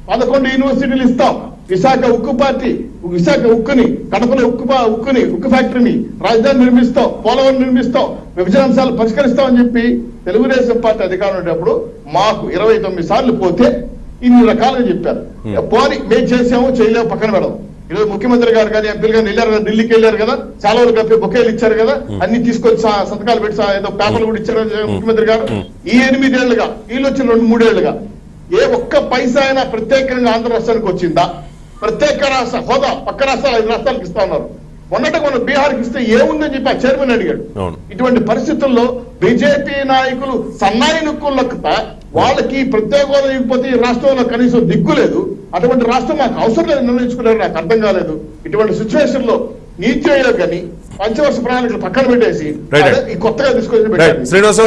11 యూనివర్సిటీలు ఇస్తాం, విశాఖ ఉక్కు పార్టీ, విశాఖ ఉక్కుని, కడపలో ఉక్కు ఫ్యాక్టరీని రాజధాని నిర్మిస్తాం, పోలవరం నిర్మిస్తాం, విభజన అంశాలు పరిష్కరిస్తామని చెప్పి తెలుగుదేశం పార్టీ అధికారం ఉండేటప్పుడు మాకు 29 సార్లు పోతే ఇన్ని రకాలుగా చెప్పారు. పోని మేము చేసాము చేయలేము పక్కన పెడదాం. ఈరోజు ముఖ్యమంత్రి గారు కానీ ఎంపీలు కానీ వెళ్ళారు కదా, ఢిల్లీకి వెళ్ళారు కదా, చాలా వరకు బొకేలు ఇచ్చారు కదా, అన్ని తీసుకొచ్చి సంతకాలు పెట్టి ఏదో పేపర్లు కూడా ఇచ్చారు ముఖ్యమంత్రి గారు. ఈ 8 ఏళ్లుగా, వీళ్ళు వచ్చిన 2-3 ఏళ్లుగా ఏ ఒక్క పైసా అయినా ప్రత్యేకంగా ఆంధ్ర రాష్ట్రానికి వచ్చిందా? ప్రత్యేక రాష్ట్ర హోదా పక్క రాష్ట్రాలు 5 రాష్ట్రాలకు ఇస్తా ఉన్నారు. మొన్న బీహార్కి ఇస్తే ఏముందని చెప్పి ఆ చైర్మన్ అడిగాడు. ఇటువంటి పరిస్థితుల్లో బీజేపీ నాయకులు సన్నాయి నొక్కులకు వాళ్ళకి ప్రత్యేక హోదా ఇవ్వకపోతే ఈ రాష్ట్రంలో కనీసం దిక్కు లేదు. అటువంటి రాష్ట్రం మాకు అవసరం లేదు నిర్ణయించుకున్నారు. నాకు అర్థం కాలేదు. ఇటువంటి సిచ్యువేషన్ లో నీతి ఆయోగ్ అని పంచవర్ష ప్రణాళికలు పక్కన పెట్టేసి కొత్తగా తీసుకొచ్చి శ్రీనివాస్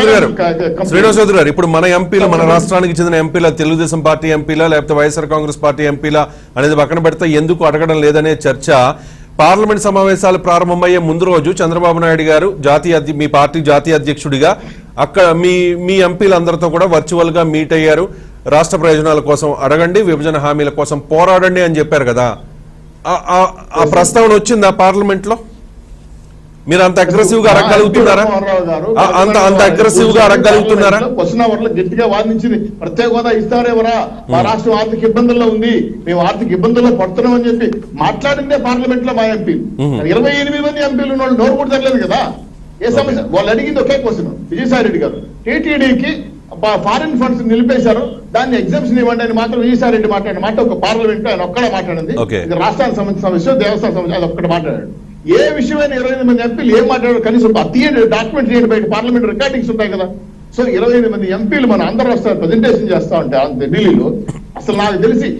చౌదరి గారు, ఇప్పుడు మన ఎంపీలు, మన రాష్ట్రానికి చెందిన ఎంపీల, తెలుగుదేశం పార్టీ ఎంపీలా లేకపోతే వైఎస్ఆర్ కాంగ్రెస్ పార్టీ ఎంపీలా అనేది పక్కన పెడితే ఎందుకు అడగడం లేదనే చర్చ పార్లమెంట్ సమావేశాలు ప్రారంభమయ్యే ముందు రోజు చంద్రబాబు నాయుడు గారు మీ పార్టీ జాతీయ అధ్యక్షుడిగా అక్కడ మీ ఎంపీలందరితో కూడా వర్చువల్ గా మీట్ అయ్యారు. రాష్ట్ర ప్రయోజనాల కోసం అడగండి, విభజన హామీల కోసం పోరాడండి అని చెప్పారు కదా. ఆ ప్రస్తావన వచ్చిందా పార్లమెంట్ లో? మీరు అంత అగ్రెసివ్ గా అడగలుగుతున్నారా? అంత అగ్రెసివ్ గా అడగలుగుతున్నారా? క్వశ్చన్ అవర్ లో గట్టిగా వాదించింది. ప్రత్యేక హోదా ఇస్తారేవరా, మా రాష్ట్రం ఆర్థిక ఇబ్బందుల్లో ఉంది, మేము ఆర్థిక ఇబ్బందుల్లో పడుతున్నాం అని చెప్పి మాట్లాడిందే పార్లమెంట్ లో మా ఎంపీలు. 28 మంది ఎంపీలు ఉన్న వాళ్ళు నోరు కూడా తగ్గలేదు కదా. ఏ సమస్య? వాళ్ళు అడిగింది ఒకే క్వశ్చన్. విజయసాయి రెడ్డి గారు టీటీడీకి ఫారిన్ ఫండ్స్ నిలిపేశారు, దాన్ని ఎగ్జామ్షన్ ఇవ్వండి అని మాత్రం విజయసాయి రెడ్డి మాట్లాడిన మాట ఒక పార్లమెంట్ ఆయన ఒక్కడే మాట్లాడింది. ఇది రాష్ట్రానికి సంబంధించిన విషయం, దేవస్థానం సంబంధించి అది ఒక్కటి మాట్లాడాడు. ఏ విషయమైన 28 మంది ఎంపీలు ఏం మాట్లాడారు కనీసం తీయండి, డాక్యుమెంట్ చేయండి, బయట పార్లమెంట్ రికార్డింగ్స్ ఉంటాయి కదా. సో 28 మంది ఎంపీలు మన ఆంధ్ర రాష్ట్రాన్ని ప్రజెంటేషన్ చేస్తా ఉంటే ఢిల్లీలో అసలు నాకు తెలిసి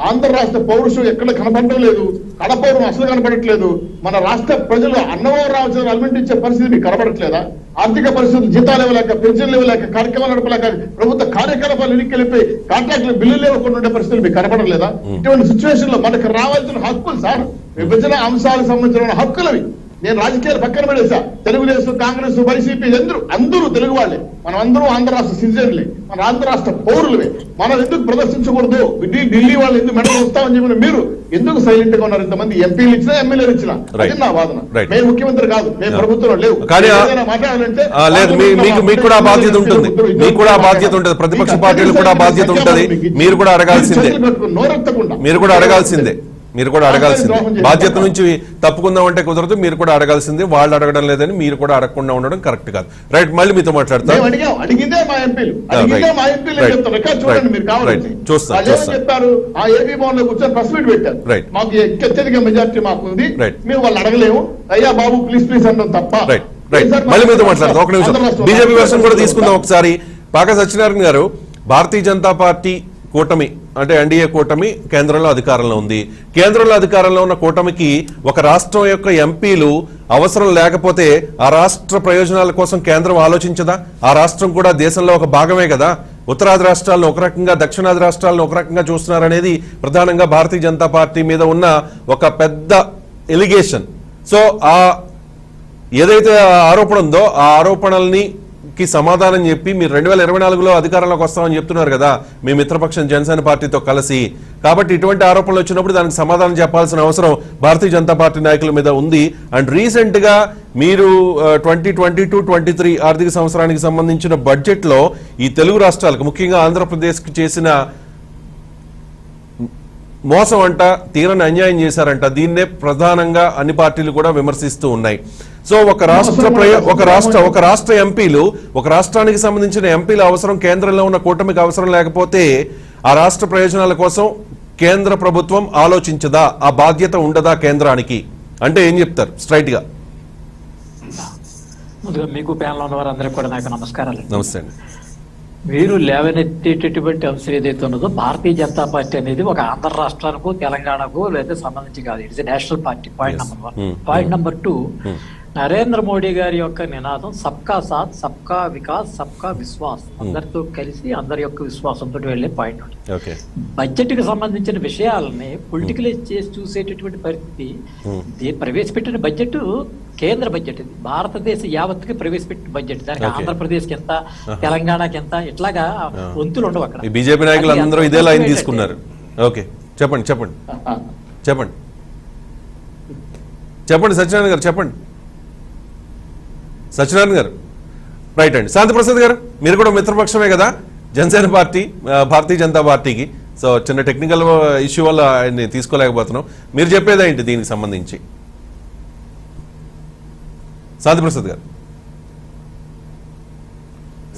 ఆంధ్ర రాష్ట్ర పౌరుషం ఎక్కడ కనపడటం లేదు. కడపౌరం అసలు కనపడట్లేదు. మన రాష్ట్ర ప్రజలు అన్నవరం రావాల్సిన అలిమెంట్ ఇచ్చే పరిస్థితి మీకు కనపడట్లేదా? ఆర్థిక పరిస్థితులు జీతాలు ఇవ్వలేక, పెన్షన్లు ఇవ్వలేక, కార్యక్రమాలు నడపలేక, ప్రభుత్వ కార్యకలాపాలు ఎన్నికెళ్ళిపోయి కాంట్రాక్టులు బిల్లులు ఇవ్వకుండా ఉండే పరిస్థితులు మీకు కనపడలేదా? ఇటువంటి సిచ్యువేషన్ లో మనకు రావాల్సిన హక్కులు సార్, విభజన అంశాలకు సంబంధించిన హక్కులవి. నేను రాజకీయాలు పక్కన పడేసా. తెలుగుదేశం, కాంగ్రెస్, వైసీపీ అందరూ తెలుగు వాళ్ళే. మనం అందరూ ఆంధ్ర రాష్ట్ర సిటిజన్లే, మన ఆంధ్ర రాష్ట్ర పౌరులవే. మనం ఎందుకు ప్రదర్శించకూడదు? ఢిల్లీ వాళ్ళు ఎందుకు మెడల్ వస్తామని చెప్పిన మీరు ఎందుకు సైలెంట్ గా ఉన్నారు? ఇంతమంది ఎంపీలు ఇచ్చినా, ఎమ్మెల్యేలు ఇచ్చినా. అది నా వాదన. మేము ముఖ్యమంత్రి కాదు, మేము ప్రభుత్వంలో లేవు. మాట్లాడాలంటే మీకు కూడా బాధ్యత ఉంటుంది, మీకు కూడా బాధ్యత ఉంటుంది, ప్రతిపక్ష పార్టీలు కూడా బాధ్యత ఉంటుంది. మీరు కూడా అడగాల్సిందే, మీరు కూడా అడగాల్సిందే, మీరు కూడా అడగాల్సిందే. బాధ్యత నుంచి తప్పుకుందాం అంటే కుదరదు. మీరు కూడా అడగాల్సిందే. వాళ్ళు అడగడం లేదని మీరు కూడా అడగకుండా ఉండడం కరెక్ట్ కాదు. రైట్, మళ్ళీ మీతో మాట్లాడతాం. చెప్పారు ఆ ఏపీ భవన్ లో కూర్చొని ప్రెస్ మీట్ పెట్టారు. మాకు అత్యధిక మెజార్టీ మాకు ఉంది, మేము వాళ్ళు అడగలేము, అయ్యా బాబు ప్లీజ్ అనడం తప్ప. మళ్ళీ మీతో మాట్లాడతాం. ఒక నిమిషం, బీజేపీ వర్షన్ కూడా తీసుకుందాం ఒకసారి. పాక సత్యనారాయణ గారు, భారతీయ జనతా పార్టీ కూటమి అంటే ఎన్డీఏ కూటమి కేంద్రంలో అధికారంలో ఉంది. కేంద్రంలో అధికారంలో ఉన్న కూటమికి ఒక రాష్ట్రం యొక్క ఎంపీలు అవసరం లేకపోతే ఆ రాష్ట్ర ప్రయోజనాల కోసం కేంద్రం ఆలోచించదా? ఆ రాష్ట్రం కూడా దేశంలో ఒక భాగమే కదా. ఉత్తరాది రాష్ట్రాలను ఒక రకంగా, దక్షిణాది రాష్ట్రాలను ఒక రకంగా చూస్తున్నారనేది ప్రధానంగా భారతీయ జనతా పార్టీ మీద ఉన్న ఒక పెద్ద ఎలిగేషన్. సో ఆ ఏదైతే ఆరోపణ ఉందో ఆ ఆరోపణల్ని సమాధానం చెప్పి మీరు 2024లో అధికారంలోకి వస్తామని చెప్తున్నారు కదా మీ మిత్రపక్షం జనసేన పార్టీతో కలిసి. కాబట్టి ఇటువంటి ఆరోపణలు వచ్చినప్పుడు దానికి సమాధానం చెప్పాల్సిన అవసరం భారతీయ జనతా పార్టీ నాయకుల మీద ఉంది. అండ్ రీసెంట్ గా మీరు 2022-23 ఆర్థిక సంవత్సరానికి సంబంధించిన బడ్జెట్ లో ఈ తెలుగు రాష్ట్రాలకు ముఖ్యంగా ఆంధ్రప్రదేశ్ కి చేసిన మోసం అంట, తీరని అన్యాయం చేశారంట. దీన్నే ప్రధానంగా అన్ని పార్టీలు కూడా విమర్శిస్తూ ఉన్నాయి. సో ఒక రాష్ట్ర ఎంపీలు, ఒక రాష్ట్రానికి సంబంధించిన ఎంపీల అవసరం కేంద్రంలో ఉన్న కూటమికి అవసరం లేకపోతే ఆ రాష్ట్ర ప్రయోజనాల కోసం కేంద్ర ప్రభుత్వం ఆలోచించదా? ఆ బాధ్యత ఉండదా కేంద్రానికి అంటే ఏం చెప్తారు స్ట్రైట్ గా? ముందుగా మీకు ప్యానల్ ఉన్న వారందరికీ కూడా నాకు నమస్కారాలు. నమస్తే అండి. మీరు లేవనెత్తేటటువంటి అంశం ఏదైతే ఉన్నదో భారతీయ జనతా పార్టీ అనేది ఒక ఆంధ్ర రాష్ట్రానికో తెలంగాణకు లేదా సంబంధించి కాదు. It's national party. Point number 1. Point number 2, Narendra Modi గారి యొక్క నినాదం సబ్కా సాత్, సబ్కా వికాస్, సబ్కా విశ్వాస్. అందరితో కలిసి అందరి యొక్క విశ్వాసంతో వెళ్లే పాయింట్. బడ్జెట్ కి సంబంధించిన విషయాలని పొలిటికలైజ్ చేసి చూసేటటువంటి పరిస్థితి. ప్రవేశపెట్టిన బడ్జెట్ కేంద్ర బడ్జెట్, ఇది భారతదేశ యావత్తుకి ప్రవేశపెట్టిన బడ్జెట్. దానికి ఆంధ్రప్రదేశ్ కి ఎంత, తెలంగాణకి ఎంత, ఇట్లాగా వంతులు ఉండవు అక్కడ. బీజేపీ నాయకులు అందరూ ఇదే లైన్ తీసుకున్నారు. ఓకే, చెప్పండి చెప్పండి చెప్పండి చెప్పండి సత్యనారాయణ గారు చెప్పండి. సత్యనారాయణ గారు రైట్ అండి. శాంతిప్రసాద్ గారు మీరు కూడా మిత్రపక్షమే కదా జనసేన పార్టీ, భారతీయ జనతా పార్టీకి. సో చిన్న టెక్నికల్ ఇష్యూ వల్ల ఆయన్ని తీసుకోలేకపోతున్నాం. మీరు చెప్పేదేంటి దీనికి సంబంధించి? శాంతిప్రసాద్ గారు.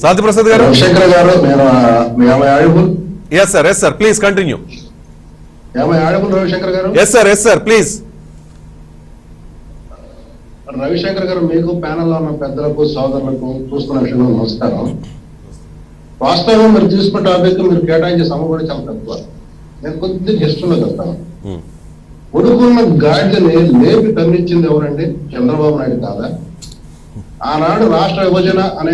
శాంతిప్రసాద్ గారు. శంకర్ గారు, yes sir please continue. Ravishankar గారు. Yes sir please. రవిశంకర్ గారు, మీకు ప్యానెల్లో ఉన్న పెద్దలకు సోదరులకు చూస్తున్న విషయంలో నమస్కారం. వాస్తవం మీరు తీసుకున్న టాపిక్ మీరు కేటాయించే సమయం కూడా చాలా తక్కువ. నేను కొద్దిగా హిస్టరీలో చెప్తాను. ఉడుకున్న గాడిదని లేపి తరలించింది ఎవరండి? చంద్రబాబు నాయుడు కాదా? ఆనాడు రాష్ట్ర విభజన అనే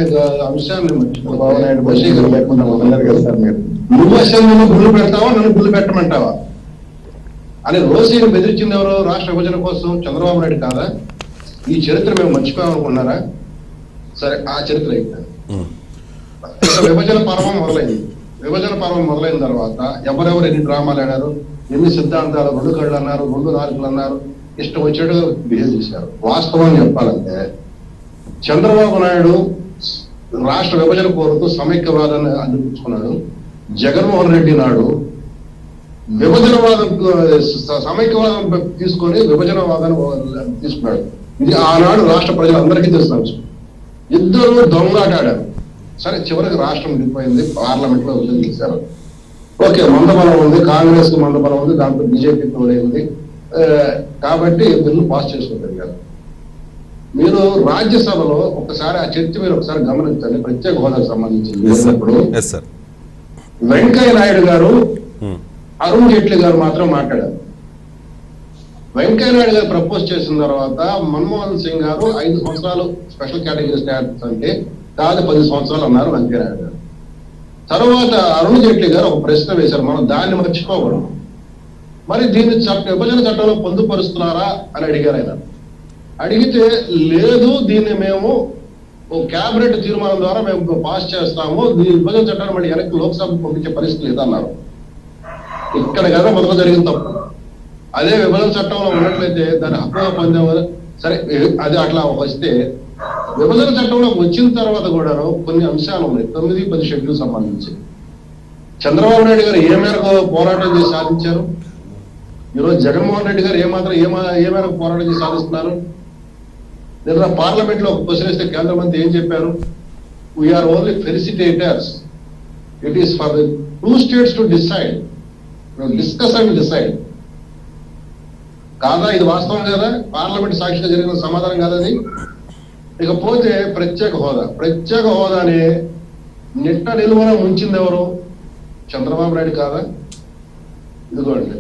అంశాన్ని చంద్రబాబు నాయుడు బషీర్ లేకుండా వదలరు కదా సార్. మీరు నువ్వు అసెంబ్లీలో గుళ్ళు పెడతావా, నన్ను గుళ్ళు పెట్టమంటావా అని రోసీని బెదిరించింది ఎవరు? రాష్ట్ర విభజన కోసం చంద్రబాబు నాయుడు కాదా? ఈ చరిత్ర మేము మర్చిపోయామనుకున్నారా? సరే, ఆ చరిత్ర అయిపోయింది. విభజన పర్వం మొదలైంది. విభజన పర్వం మొదలైన తర్వాత ఎవరెవరు ఎన్ని డ్రామాలు ఆడారు, ఎన్ని సిద్ధాంతాలు, 2 కళ్ళు అన్నారు, 2 నాలుగులు అన్నారు, ఇష్టం వచ్చేట్టుగా బిహేవ్ చేశారు. వాస్తవం చెప్పాలంటే చంద్రబాబు నాయుడు రాష్ట్ర విభజన కోరుతూ సమైక్యవాదాన్ని అందిపుచ్చుకున్నాడు. జగన్మోహన్ రెడ్డి నాడు విభజనవాదం, సమైక్యవాదం తీసుకొని విభజనవాదాన్ని తీసుకున్నాడు. ఇది ఆనాడు రాష్ట్ర ప్రజలందరికీ తెలిసిన అంశం. ఇద్దరు దొంగలాట ఆడారు. సరే, చివరికి రాష్ట్రం విడిపోయింది, పార్లమెంట్ లో వదిలేశారు. ఓకే, మందబలం ఉంది, కాంగ్రెస్ కి మందబలం ఉంది, దాంట్లో బీజేపీ తోడైంది కాబట్టి బిల్లు పాస్ చేసుకోగలిగారు. మీరు రాజ్యసభలో ఒకసారి ఆ చర్చ మీరు ఒకసారి గమనించండి. ప్రత్యేక హోదాకు సంబంధించి వెంకయ్య నాయుడు గారు, అరుణ్ జైట్లీ గారు మాత్రం మాట్లాడారు. వెంకయ్య నాయుడు గారు ప్రపోజ్ చేసిన తర్వాత మన్మోహన్ సింగ్ గారు 5 సంవత్సరాలు స్పెషల్ కేటగిరీ స్టాటస్ అంటే కాదు 10 సంవత్సరాలు అన్నారు వెంకయ్య నాయుడు గారు. తర్వాత అరుణ్ జైట్లీ గారు ఒక ప్రశ్న వేశారు, మనం దాన్ని మర్చిపోకూడదు. మరి దీన్ని విభజన చట్టంలో పొందుపరుస్తున్నారా అని అడిగారు ఆయన. అడిగితే లేదు, దీన్ని మేము కేబినెట్ తీర్మానం ద్వారా మేము పాస్ చేస్తాము, దీని విభజన చట్టాన్ని మళ్ళీ వెనక్కి లోక్సభకు పంపించే పరిస్థితి లేదన్నారు. ఇక్కడ కదా మొదలు జరిగిన తప్పు. అదే విభజన చట్టంలో ఉన్నట్లయితే దాన్ని హక్కుగా పొందేవారు. సరే, అది అట్లా వస్తే విభజన చట్టంలో వచ్చిన తర్వాత కూడా కొన్ని అంశాలు ఉన్నాయి, 9-10 షెడ్యూల్ సంబంధించి. చంద్రబాబు నాయుడు గారు ఏ మేరకు పోరాటం చేసి సాధించారు? ఈరోజు జగన్మోహన్ రెడ్డి గారు ఏ మేరకు పోరాటం చేసి సాధిస్తున్నారు? నిన్న పార్లమెంట్ లో ఒక క్వశ్చన్ ఇస్తే కేంద్ర మంత్రి ఏం చెప్పారు? We are only facilitators, it is for the 2 states to decide, discuss and decide. కాదా? ఇది వాస్తవం కదా? పార్లమెంట్ సాక్షిగా జరిగిన సమాధానం కాదు అది. ఇకపోతే ప్రత్యేక హోదాని నిట్ట నిలువన ముంచింది ఎవరు? చంద్రబాబు నాయుడు కాదా? ఇదిగోండి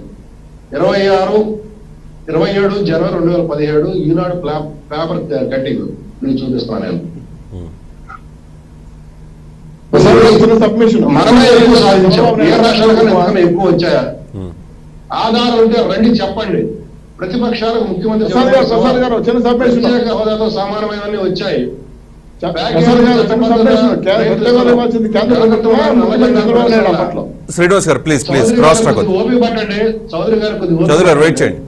27 జనవరి 2017 ఈనాడు పేపర్ కట్టింగ్ మీకు చూపిస్తాను నేను. మనమే ఎక్కువ సాధించాం. ఏ రాష్ట్రాల కన్నా ఎక్కువ వచ్చాయా? ఆధారం ఉంటే రండి చెప్పండి. ప్రతిపక్షాలకు ముఖ్యమంత్రి ప్రసాద్ గారు చిన్న సబ్మిషన్ ప్రత్యేక హోదాతో సమానమైనవన్నీ వచ్చాయి. శ్రీనివాస్ గారు ప్లీజ్ క్రాస్ టాక్ ఓపిక పట్టండి. చౌదరి గారు చౌదరి గారు వెయిట్ చేయండి.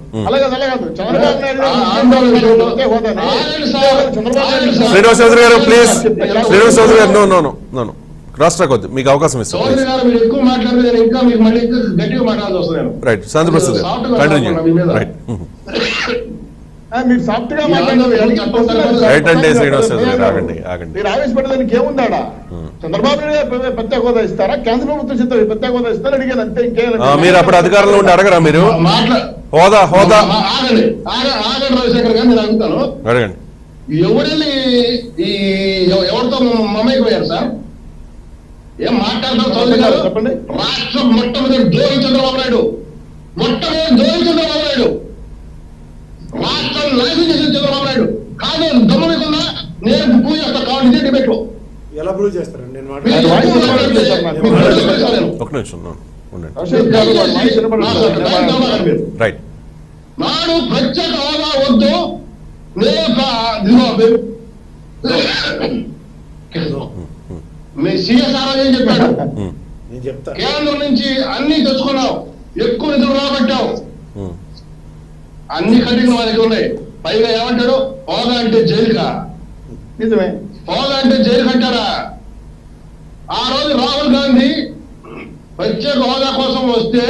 శ్రీనివాస్ చౌదరి గారు ప్లీజ్. శ్రీనివాస్ చౌదరి గారు నో క్రాస్ టాక్ వద్దు, మీకు అవకాశం ఇస్తాను. చౌదరి గారు మీరు ఎక్కువ మాట్లాడితే నేను ఇంకా మీకు మళ్ళీ ఇంకా గట్టిగా మాట్లాడాల్సి వస్తుంది. రైట్ శాంతి ప్రసాద్ గారు కంటిన్యూ. రైట్ మీరు సాఫ్ట్ గా రైట్ అండి శ్రీనివాస్ చౌదరి గారు ఆగండి. మీరు ఆవేశపడడానికి ఏముందాడా? చంద్రబాబు నాయుడు ప్రత్యేక హోదా ఇస్తారా, కేంద్ర ప్రభుత్వం చిత్రం ప్రత్యేక హోదా ఇస్తారా అడిగాను అంతే. ఇంకేం మీరు అప్పుడు అధికారంలో ఉండి అడగరా మీరు? హోదా ఆగండి రవిశంకర్ గారు నేను అడుగుతాను. అడగండి. ఎవరిని ఎవరితో మమైపోయారు సార్? ఏం మాట్లాడతారు చౌదరి గారు? చెప్పండి. రాష్ట్రం మొట్టమొదటి ద్రోహి చంద్రబాబు నాయుడు, రాష్ట్రాన్ని నాశనం చేసిన చంద్రబాబు నాయుడు కాదు. దమ్ము మీకున్నా నేను ప్రూవ్ చేస్తా కావాలి. ఇదే డిబేట్ లో ఎలా ప్రూవ్ చేస్తారండి? నేను ఒక నిమిషం రైట్. నాడు ప్రత్యేక హోదా వద్దు, మీ సిఎస్ఆర్ ఏం చెప్పాడు? నేను చెప్తా. కేంద్రం నుంచి అన్ని తెచ్చుకున్నావు, ఎక్కువ నిధులు రాబట్టావు, అన్ని కఠిన మా దగ్గర ఉన్నాయి. పైగా ఏమంటాడు? హోదా అంటే జైలుకా? నిజమే. హోదా అంటే జైలు కట్టారా? ఆ రోజు రాహుల్ గాంధీ ప్రత్యేక హోదా కోసం వస్తే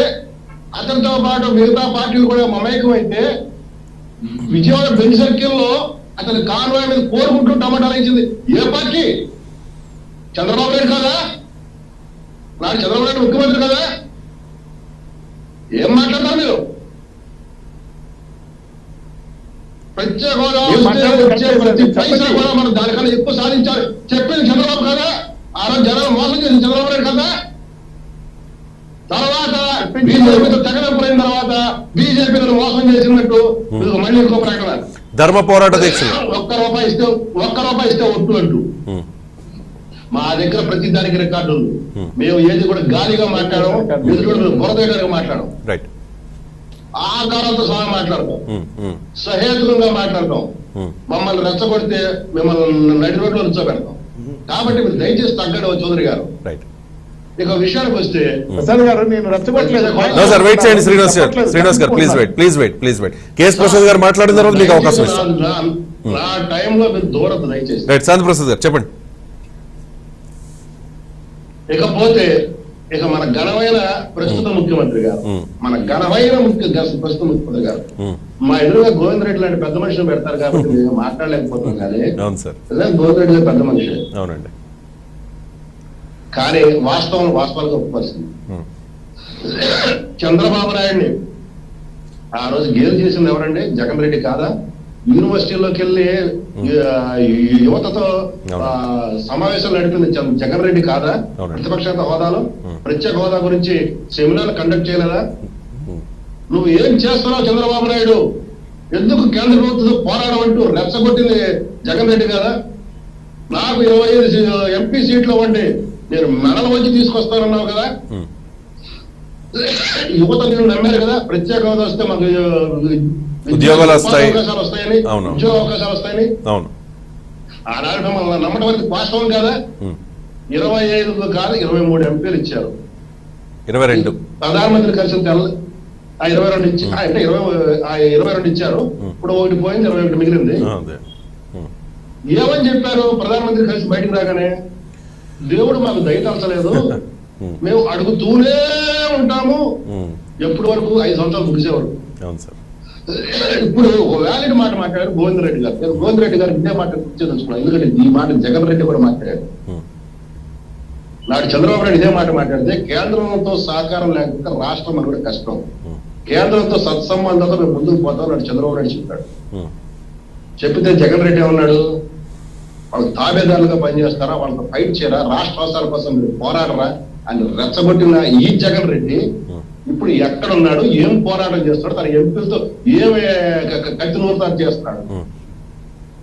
అతనితో పాటు మిగతా పార్టీలు కూడా మమేకమైతే విజయవాడ బెంచ్ సర్కిల్ లో అతని కాన్వాయ్ మీద కోరుకుంటూ టమాటాలు ఇచ్చింది ఏ పార్టీ? చంద్రబాబు నాయుడు కదా? నాడు చంద్రబాబు నాయుడు ముఖ్యమంత్రి కదా? ఏం మాట్లాడతారు మీరు? ప్రత్యేక హోదా వచ్చే ప్రతి పైసా కూడా మనం దానికన్నా ఎక్కువ సాధించాలి చెప్పింది చంద్రబాబు కదా? ఆ రోజు జనాలు మోసం చేసింది చంద్రబాబు నాయుడు కదా? తర్వాత బీజేపీతో తెగదెంపులైన తర్వాత బీజేపీతో మోసం చేసినట్టు మళ్ళీ ఇంకో ప్రకటన, ధర్మ పోరాట దీక్ష, ఒక్క రూపాయి ఇస్తే ఒట్టు అంటూ. మా దగ్గర ప్రతి దానికి రికార్డు ఉంది. మేము ఏది కూడా గాలిగా మాట్లాడడం, ఎదురు బురదగా మాట్లాడడం, ఆకారాలతో సహా మాట్లాడతాం, సహేతుకంగా మాట్లాడతాం. మమ్మల్ని రెచ్చగొడితే మిమ్మల్ని నడి రోడ్లో నిల్చోబెడతాం. కాబట్టి మీరు దయచేసి తగ్గడం చౌదరి గారు. ఇక విషయానికి వస్తే నేను రెచ్చగొట్టలేదు. వెయిట్ చేయండి శ్రీనివాస్ గారు ప్లీజ్ వెయిట్. కేఎస్ ప్రసాద్ గారు మాట్లాడిన తర్వాత మీకు అవకాశం ఇస్తాను. నా టైంలో మీరు దూరద్దు దయచేసి. రైట్ శాంతి ప్రసాద్ గారు చెప్పండి. ఇకపోతే ఇక మన ఘనమైన ప్రస్తుత ముఖ్యమంత్రి గారు, ప్రస్తుత ముఖ్యమంత్రి గారు మా ఎదురుగా గోవింద్ రెడ్డి లాంటి పెద్ద మనిషిని పెడతారు కాబట్టి మేము మాట్లాడలేకపోతున్నాం. కానీ గోవింద్ రెడ్డి గారు పెద్ద మనిషి. అవునండి. కానీ వాస్తవాలుగా ఒప్పుకోవాల్సింది చంద్రబాబు నాయుడిని ఆ రోజు గేలు చేసింది ఎవరండి? జగన్ రెడ్డి కాదా? యూనివర్సిటీలోకి వెళ్ళి యువతతో సమావేశాలు నడిపింది జగన్ రెడ్డి కాదా? ప్రతిపక్ష హోదాలో ప్రత్యేక హోదా గురించి సెమినార్ కండక్ట్ చేయలేదా? నువ్వు ఏం చేస్తున్నావు చంద్రబాబు నాయుడు? ఎందుకు కేంద్ర ప్రభుత్వంతో పోరాడమంటూ రెచ్చగొట్టింది జగన్ రెడ్డి కదా? నాకు 25 ఎంపీ సీట్లు ఇవ్వండి, నేను మెడలు వచ్చి తీసుకొస్తానన్నావు కదా? యువత నేను నమ్మారు కదా, ప్రత్యేక హోదా వస్తే మాకు ఉద్యోగాలు వస్తాయని, ఉద్యోగ అవకాశాలు వస్తాయని. అవును. ఆనాడు మిమ్మల్ని నమ్మటం అనేది వాస్తవం కదా? 25 కాదు 23 ఎంపీలు ఇచ్చారు. 22 ప్రధానమంత్రి కలిసి 22 ఇచ్చి అంటే 22 ఇచ్చారు. ఇప్పుడు ఒకటి పోయింది, 21 మిగిలింది. ఏమని చెప్పారు ప్రధానమంత్రి కలిసి బయటకు రాగానే? దేవుడు మాకు దయతలచలేదు, మేము అడుగుతూనే ఉంటాము. ఎప్పటి వరకు 5 సంవత్సరాలు ముగిసేవారు. ఇప్పుడు ఒక వ్యాలిడ్ మాట మాట్లాడారు గోవింద్ రెడ్డి గారు. గోవింద్ రెడ్డి గారు ఇదే మాట తెలుసుకున్నాను, ఎందుకంటే ఈ మాట జగన్ రెడ్డి కూడా మాట్లాడారు. నాడు చంద్రబాబు నాయుడు ఇదే మాట మాట్లాడితే కేంద్రంతో సహకారం లేకపోతే రాష్ట్రం అని కూడా కష్టం, కేంద్రంతో సత్సంబంధాలతో మేము ముందుకు పోతాం నాడు చంద్రబాబు నాయుడు చెప్పాడు. చెప్పితే జగన్ రెడ్డి ఏమన్నాడు? వాళ్ళు తాబేదారులుగా పనిచేస్తారా, వాళ్ళతో ఫైట్ చేయరా, రాష్ట్ర అవసరాల కోసం మీరు పోరాడరా అని రెచ్చగొట్టిన ఈ జగన్ రెడ్డి ఇప్పుడు ఎక్కడున్నాడు, ఏం పోరాటం చేస్తున్నాడు, తన ఎంపీలతో ఏమే కత్తి నూరుతారు చేస్తున్నాడు?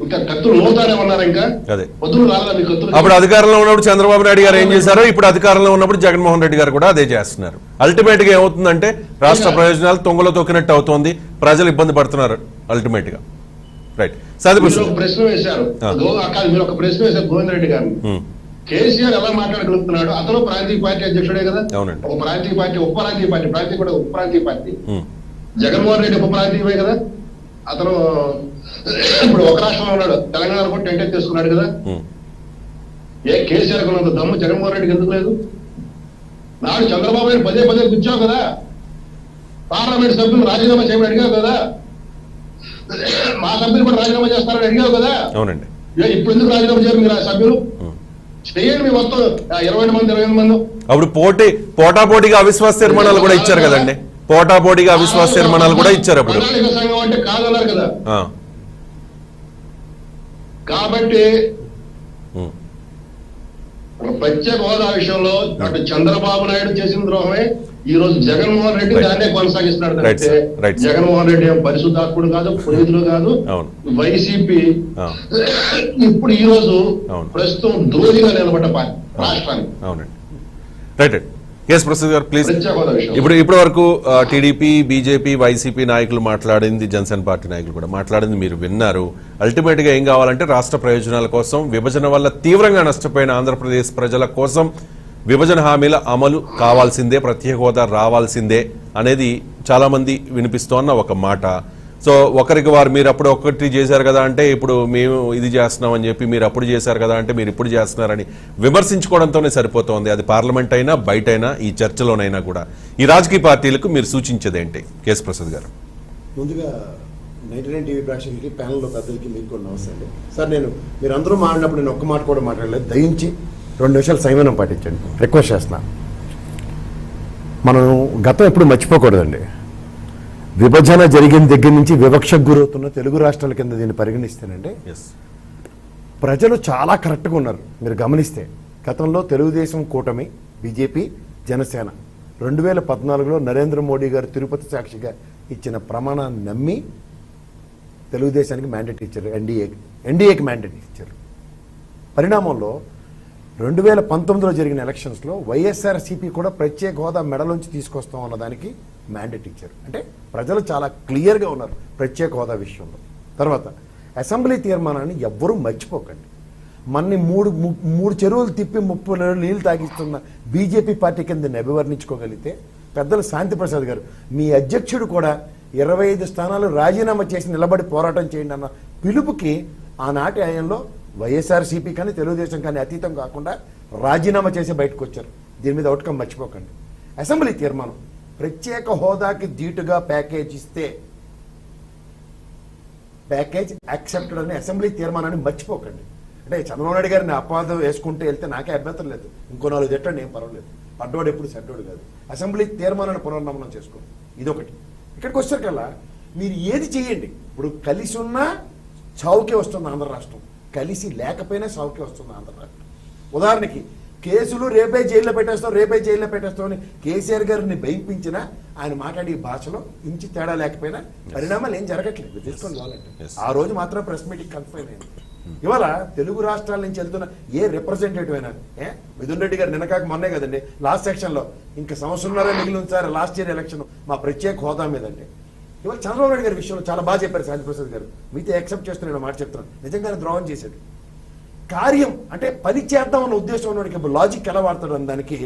ఇంకా కత్తులు మోతానే ఉన్నారు. ఇంకా అదే పొద్దులు రాలేదా మీ కత్తులు? అప్పుడు అధికారంలో ఉన్నప్పుడు చంద్రబాబు నాయుడు గారు ఏం చేశారో ఇప్పుడు అధికారంలో ఉన్నప్పుడు జగన్మోహన్ రెడ్డి గారు కూడా అదే చేస్తున్నారు. అల్టిమేట్ గా ఏమవుతుందంటే రాష్ట్ర ప్రయోజనాలు తొంగలో తొక్కినట్టు అవుతోంది, ప్రజలు ఇబ్బంది పడుతున్నారు అల్టిమేట్ గా. రైట్ మీరు ఒక ప్రశ్న వేశారు, మీరు ఒక ప్రశ్న వేశారు గోవింద్ రెడ్డి గారిని. కేసీఆర్ ఎలా మాట్లాడగలుగుతున్నాడు? అతను ప్రాంతీయ పార్టీ అధ్యక్షుడే కదా, ఒక ప్రాంతీయ పార్టీ, ఉప ప్రాంతీయ పార్టీ, ప్రాంతీయ కూడా ఉప ప్రాంతీయ పార్టీ. జగన్మోహన్ రెడ్డి ఉప ప్రాంతీయమే కదా. అతను ఇప్పుడు ఒక రాష్ట్రంలో ఉన్నాడు, తెలంగాణ కూడా టెంట్ తీసుకున్నాడు కదా. ఏ కేసీఆర్ కొన్నంత దమ్ము జగన్మోహన్ రెడ్డికి ఎందుకు లేదు? నాడు చంద్రబాబు నాయుడు పదే పదే కూర్చోవు కదా, పార్లమెంట్ సభ్యులు రాజీనామా చేయమని అడిగావు కదా, మా సభ్యులు కూడా రాజీనామా చేస్తారని అడిగావు కదా. అవునండి. ఇప్పుడు ఎందుకు రాజీనామా చేయరు మీరు? సభ్యులు చేయండి, మీ మొత్తం 20 మంది 28 మంది. అప్పుడు పోటాపోటీగా అవిశ్వాస తీర్మానాలు కూడా ఇచ్చారు కదండి, పోటాపోటీగా అవిశ్వాస తీర్మానాలు కూడా ఇచ్చారు అప్పుడు. ప్రణాళిక సంఘం అంటే కాదన్నారు కదా. కాబట్టి ప్రత్యేక హోదా విషయంలో అటు చంద్రబాబు నాయుడు చేసిన ద్రోహమే ఈ రోజు జగన్మోహన్ రెడ్డి దాన్నే కొనసాగిస్తున్నాడు. జగన్మోహన్ రెడ్డి ఏం పరిశుద్ధాత్ముడు కాదు, పునీతుడు కాదు. వైసీపీ ఇప్పుడు ఈ రోజు ప్రస్తుతం ద్రోహిగా నిలబడ్డ పార్టీ రాష్ట్రానికి. అవునండి. రైట్. కేఎస్ ప్రసాద్ గారు ప్లీజ్. ఇప్పటి వరకు టీడీపీ, బీజేపీ, వైసీపీ నాయకులు మాట్లాడింది, జనసేన పార్టీ నాయకులు కూడా మాట్లాడింది మీరు విన్నారు. అల్టిమేట్ గా ఏం కావాలంటే రాష్ట్ర ప్రయోజనాల కోసం, విభజన వల్ల తీవ్రంగా నష్టపోయిన ఆంధ్రప్రదేశ్ ప్రజల కోసం విభజన హామీల అమలు కావాల్సిందే, ప్రత్యేక హోదా రావాల్సిందే అనేది చాలా మంది వినిపిస్తోన్న ఒక మాట. సో ఒకరికి వారు మీరు అప్పుడు ఒకటి చేశారు కదా అంటే ఇప్పుడు మేము ఇది చేస్తున్నాం అని చెప్పి, మీరు అప్పుడు చేశారు కదా అంటే మీరు ఇప్పుడు చేస్తున్నారని విమర్శించుకోవడంతోనే సరిపోతోంది. అది పార్లమెంట్ అయినా బయట అయినా ఈ చర్చలోనైనా కూడా ఈ రాజకీయ పార్టీలకు మీరు సూచించేది ఏంటి? కేఎస్ ప్రసాద్ గారు. ముందుగా 99 టీవీ ప్రేక్షకులకి, ప్యానల్లో పెద్దలకి మీకు కూడా నమస్తే అండి. సార్ మీరు అందరూ మాట్లాడినప్పుడు నేను ఒక్క మాట కూడా మాట్లాడలేదు. దయించి 2 నిమిషాలు సంయమనం పాటించండి, రిక్వెస్ట్ చేస్తున్నా. మనం గతం ఎప్పుడు మర్చిపోకూడదండి. విభజన జరిగిన దగ్గర నుంచి వివక్షకు గురవుతున్న తెలుగు రాష్ట్రాల కింద దీన్ని పరిగణిస్తేనండి ప్రజలు చాలా కరెక్ట్గా ఉన్నారు. మీరు గమనిస్తే గతంలో తెలుగుదేశం కూటమి, బీజేపీ, జనసేన 2014లో నరేంద్ర మోడీ గారు తిరుపతి సాక్షిగా ఇచ్చిన ప్రమాణాన్ని నమ్మి తెలుగుదేశానికి మ్యాండేట్ ఇచ్చారు, ఎన్డీఏకి మ్యాండేట్ ఇచ్చారు. పరిణామంలో 2019లో జరిగిన ఎలక్షన్స్లో వైఎస్ఆర్సీపీ కూడా ప్రత్యేక హోదా మెడలోంచి తీసుకొస్తాం అన్నదానికి మ్యాండేట్ ఇచ్చారు. అంటే ప్రజలు చాలా క్లియర్గా ఉన్నారు ప్రత్యేక హోదా విషయంలో. తర్వాత అసెంబ్లీ తీర్మానాన్ని ఎవ్వరూ మర్చిపోకండి. మన్ని మూడు చెరువులు తిప్పి 30 నీళ్లు తాగిస్తున్న బీజేపీ పార్టీ కింద అభివర్ణించుకోగలిగితే పెద్దలు శాంతిప్రసాద్ గారు, మీ అధ్యక్షుడు కూడా 25 స్థానాలు రాజీనామా చేసి నిలబడి పోరాటం చేయండి అన్న పిలుపుకి ఆనాటి ఆయనలో వైఎస్ఆర్సీపీ కానీ తెలుగుదేశం కానీ అతీతం కాకుండా రాజీనామా చేసి బయటకు వచ్చారు. దీని మీద అవుట్కమ్ మర్చిపోకండి. అసెంబ్లీ తీర్మానం ప్రత్యేక హోదాకి ధీటుగా ప్యాకేజ్ ఇస్తే ప్యాకేజ్ యాక్సెప్టెడ్ అని అసెంబ్లీ తీర్మానాన్ని మర్చిపోకండి. అంటే చంద్రబాబు నాయుడు గారిని అపవాదం వేసుకుంటూ వెళ్తే నాకే అభ్యంతరం లేదు, ఇంకో 4 తిట్టండి, ఏం పర్వాలేదు. పడ్డోడు ఎప్పుడు సెడ్డోడు కాదు. అసెంబ్లీ తీర్మానాన్ని పునర్నమనం చేసుకోండి. ఇదొకటి. ఇక్కడికి వచ్చేసరికల్లా మీరు ఏది చేయండి. ఇప్పుడు కలిసి ఉన్నా చావుకే వస్తుంది ఆంధ్ర రాష్ట్రం, కలిసి లేకపోయినా చావుకే వస్తుంది ఆంధ్ర రాష్ట్రం. ఉదాహరణకి కేసులు రేపే జైల్లో పెట్టేస్తాం అని కేసీఆర్ గారిని భయించినా ఆయన మాట్లాడే భాషలో ఇంచి తేడా లేకపోయినా పరిణామాలు ఏం జరగట్లేదు. తీసుకొని కావాలంటే ఆ రోజు మాత్రం ప్రెస్ మీటింగ్ కన్ఫైన్ అయింది. ఇవాళ తెలుగు రాష్ట్రాల నుంచి వెళ్తున్న ఏ రిప్రజెంటేటివ్ అయినా, మిథున్ రెడ్డి గారు నిన్నకాక మొన్నే కదండి లాస్ట్ సెక్షన్లో ఇంకా సంవత్సరంన్నర మిగిలి ఉంది సార్ లాస్ట్ ఇయర్ ఎలక్షన్ మా ప్రత్యేక హోదా మీదంటే. ఇవాళ చంద్రబాబు నాయుడు గారి విషయంలో చాలా బాగా చెప్పారు శాంతిప్రసాద్ గారు. మీతో యాక్సెప్ట్ చేస్తున్న మాట చెప్తున్నాను, నిజంగానే ద్రోహం చేశాడు. కార్యం అంటే పని చేద్దాం అన్న ఉద్దేశం ఉన్నవాడికి లాజిక్ ఎలా వాడతాడు అన్న దానికి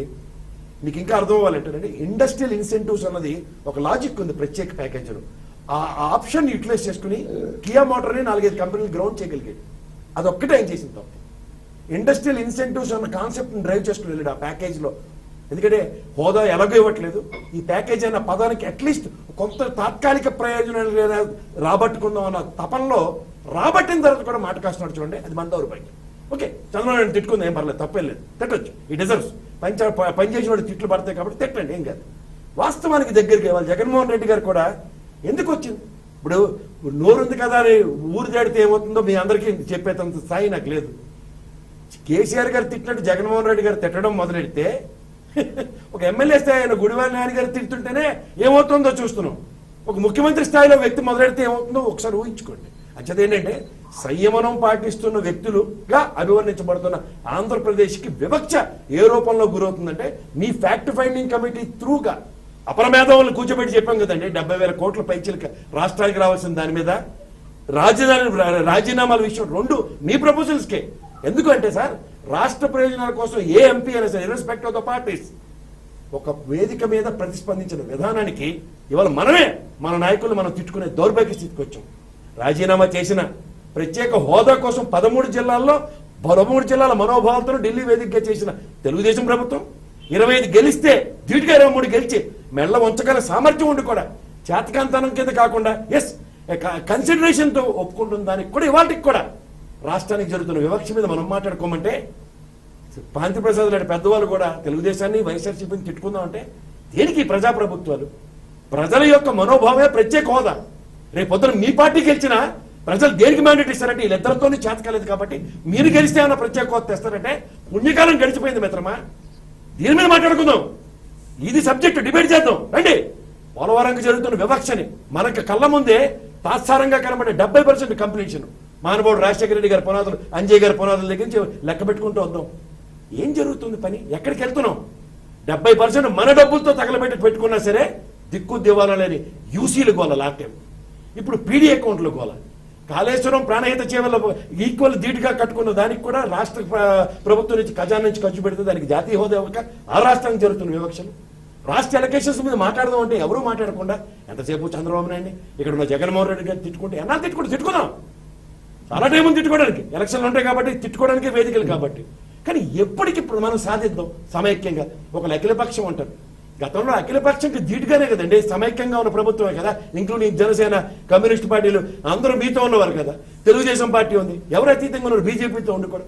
మీకు ఇంకా అర్థం అవ్వాలంటేనండి, ఇండస్ట్రియల్ ఇన్సెంటివ్స్ అన్నది ఒక లాజిక్ ఉంది ప్రత్యేక ప్యాకేజీలో. ఆ ఆప్షన్ యూటిలైజ్ చేసుకుని కియా మోటార్ని 4-5 కంపెనీలు గ్రౌండ్ చేయగలిగాడు. అదొక్కటే ఆయన చేసిన తప్పు. ఇండస్ట్రియల్ ఇన్సెంటివ్స్ అన్న కాన్సెప్ట్ని డ్రైవ్ చేసుకుని వెళ్ళాడు ఆ ప్యాకేజ్లో. ఎందుకంటే హోదా ఎలాగో ఇవ్వట్లేదు, ఈ ప్యాకేజ్ అన్న పదానికి అట్లీస్ట్ కొంత తాత్కాలిక ప్రయోజనాలు రాబట్టుకుందాం అన్న తపనలో రాబట్టిన తర్వాత కూడా మాట కాస్తున్నాడు చూడండి, అది మన దౌర్భాగ్యం. ఓకే, చంద్రబాబు నాయుడు తిట్టుకుంది, ఏం పర్లేదు, తప్పేం లేదు, తిట్టొచ్చు, ఈ డిజర్వ్స్. పనిచేసిన వాడు తిట్లు పడతాయి కాబట్టి తిట్టండి, ఏం కాదు. వాస్తవానికి దగ్గరికి ఇవ్వాలి. జగన్మోహన్ రెడ్డి గారు కూడా ఎందుకు వచ్చింది, ఇప్పుడు నోరుంది కదా అని ఊరు దాడితే ఏమవుతుందో మీ అందరికీ చెప్పేంత స్థాయి నాకు లేదు. కేసీఆర్ గారు తిట్టినట్టు జగన్మోహన్ రెడ్డి గారు తిట్టడం మొదలెడితే ఒక ఎమ్మెల్యే స్థాయి అయిన గుడివారి నాయుడు గారు తిడుతుంటేనే ఏమవుతుందో చూస్తున్నాం. ఒక ముఖ్యమంత్రి స్థాయిలో వ్యక్తి మొదలెడితే ఏమవుతుందో ఒకసారి ఊహించుకోండి. అంచేది ఏంటంటే సంయమనం పాటిస్తున్న వ్యక్తులుగా అభివర్ణించబడుతున్న ఆంధ్రప్రదేశ్కి వివక్ష ఏ రూపంలో గురవుతుందంటే మీ ఫ్యాక్ట్ ఫైండింగ్ కమిటీ త్రూగా అపరమేధావులను కూర్చోబెట్టి చెప్పాం కదండి 70,000 కోట్ల పైచీలకి రాష్ట్రానికి రావాల్సిన దాని మీద రాజీనామాల విషయం 2 మీ ప్రపోజల్స్కే. ఎందుకంటే సార్ రాష్ట్ర ప్రయోజనాల కోసం ఏ ఎంపీ అయినా సరే ఇర్రెస్పెక్టివ్ ఆఫ్ ద పార్టీస్ ఒక వేదిక మీద ప్రతిస్పందించిన విధానానికి ఇవాళ మనమే మన నాయకులు మనం తిట్టుకునే దౌర్భాగ్య స్థితికి వచ్చాం. రాజీనామా చేసిన ప్రత్యేక హోదా కోసం 13 జిల్లాల మనోభావాలతో ఢిల్లీ వేదికగా చేసిన తెలుగుదేశం ప్రభుత్వం 25 గెలిస్తే ధీటుగా 23 గెలిచి మెళ్ళ ఉంచగల సామర్థ్యం ఉండి కూడా చేతకాంతనం కింద కాకుండా ఎస్ కన్సిడరేషన్ తో ఒప్పుకుంటున్న దానికి కూడా ఇవాళకి కూడా రాష్ట్రానికి జరుగుతున్న వివక్ష మీద మనం మాట్లాడుకోమంటే పాంతి ప్రసాద్ లాంటి పెద్దవాళ్ళు కూడా తెలుగుదేశాన్ని వైఎస్ఆర్సీపీని తిట్టుకుందాం అంటే దేనికి ప్రజాప్రభుత్వాలు? ప్రజల యొక్క మనోభావమే ప్రత్యేక హోదా. రేపు పొద్దున మీ పార్టీ గెలిచినా ప్రజలు దేనికి మ్యాండేట్ ఇస్తారంటే వీళ్ళిద్దరితోనే చేతకాలేదు కాబట్టి మీరు గెలిస్తే ఏమైనా ప్రత్యేక హోదా తెస్తారంటే పుణ్యకాలం గడిచిపోయింది మిత్రమా. దీని మీద మాట్లాడుకుందాం. ఇది సబ్జెక్టు డిబేట్ చేద్దాం రండి. పోలవరంగా జరుగుతున్న వివక్షని మనకి కళ్ళ ముందే తాత్సారంగా కనబడే 70% కంప్లీషన్ మహానుభావుడు రాజశేఖర రెడ్డి గారి పునాదులు అంజయ్ గారి పునాదుల దగ్గర నుంచి లెక్క పెట్టుకుంటూ వద్దాం. ఏం జరుగుతుంది పని? ఎక్కడికి వెళ్తున్నాం? 70% మన డబ్బులతో తగలబెట్టి పెట్టుకున్నా సరే దిక్కు దివాలా లేని యూసీలు గోల లాస్ట్ టైం. ఇప్పుడు పీడీ అకౌంట్లు గోల. కాళేశ్వరం ప్రాణహిత చేవల ఈక్వల్ ధీటుగా కట్టుకున్న దానికి కూడా రాష్ట్ర ప్రభుత్వం నుంచి ఖజానా నుంచి ఖర్చు పెడితే దానికి జాతీయ హోదా ఇవ్వక ఆ రాష్ట్రానికి జరుగుతున్న వివక్షలు. రాష్ట్ర ఎలక్షన్స్ మీద మాట్లాడదాం అంటే ఎవరూ మాట్లాడకుండా ఎంతసేపు చంద్రబాబు నాయుడిని ఇక్కడ ఉన్న జగన్మోహన్ రెడ్డి గారిని తిట్టుకుంటే ఎన్నా తిట్టుకుందాం. చాలా టైం ఉంది తిట్టుకోవడానికి, ఎలక్షన్లు ఉంటాయి కాబట్టి తిట్టుకోవడానికి వేదికలు కాబట్టి. కానీ ఎప్పటికి మనం సాధిద్దాం సమైక్యంగా. ఒక అఖిలపక్షం అంటారు. గతంలో అఖిలపక్షంకి ధీటుగానే కదండి సమైక్యంగా ఉన్న ప్రభుత్వమే కదా, ఇంక్లూడింగ్ జనసేన కమ్యూనిస్ట్ పార్టీలు అందరూ మీతో ఉన్నవారు కదా. తెలుగుదేశం పార్టీ ఉంది, ఎవరు అతీతంగా ఉన్నారు బీజేపీతో ఉండి కూడా.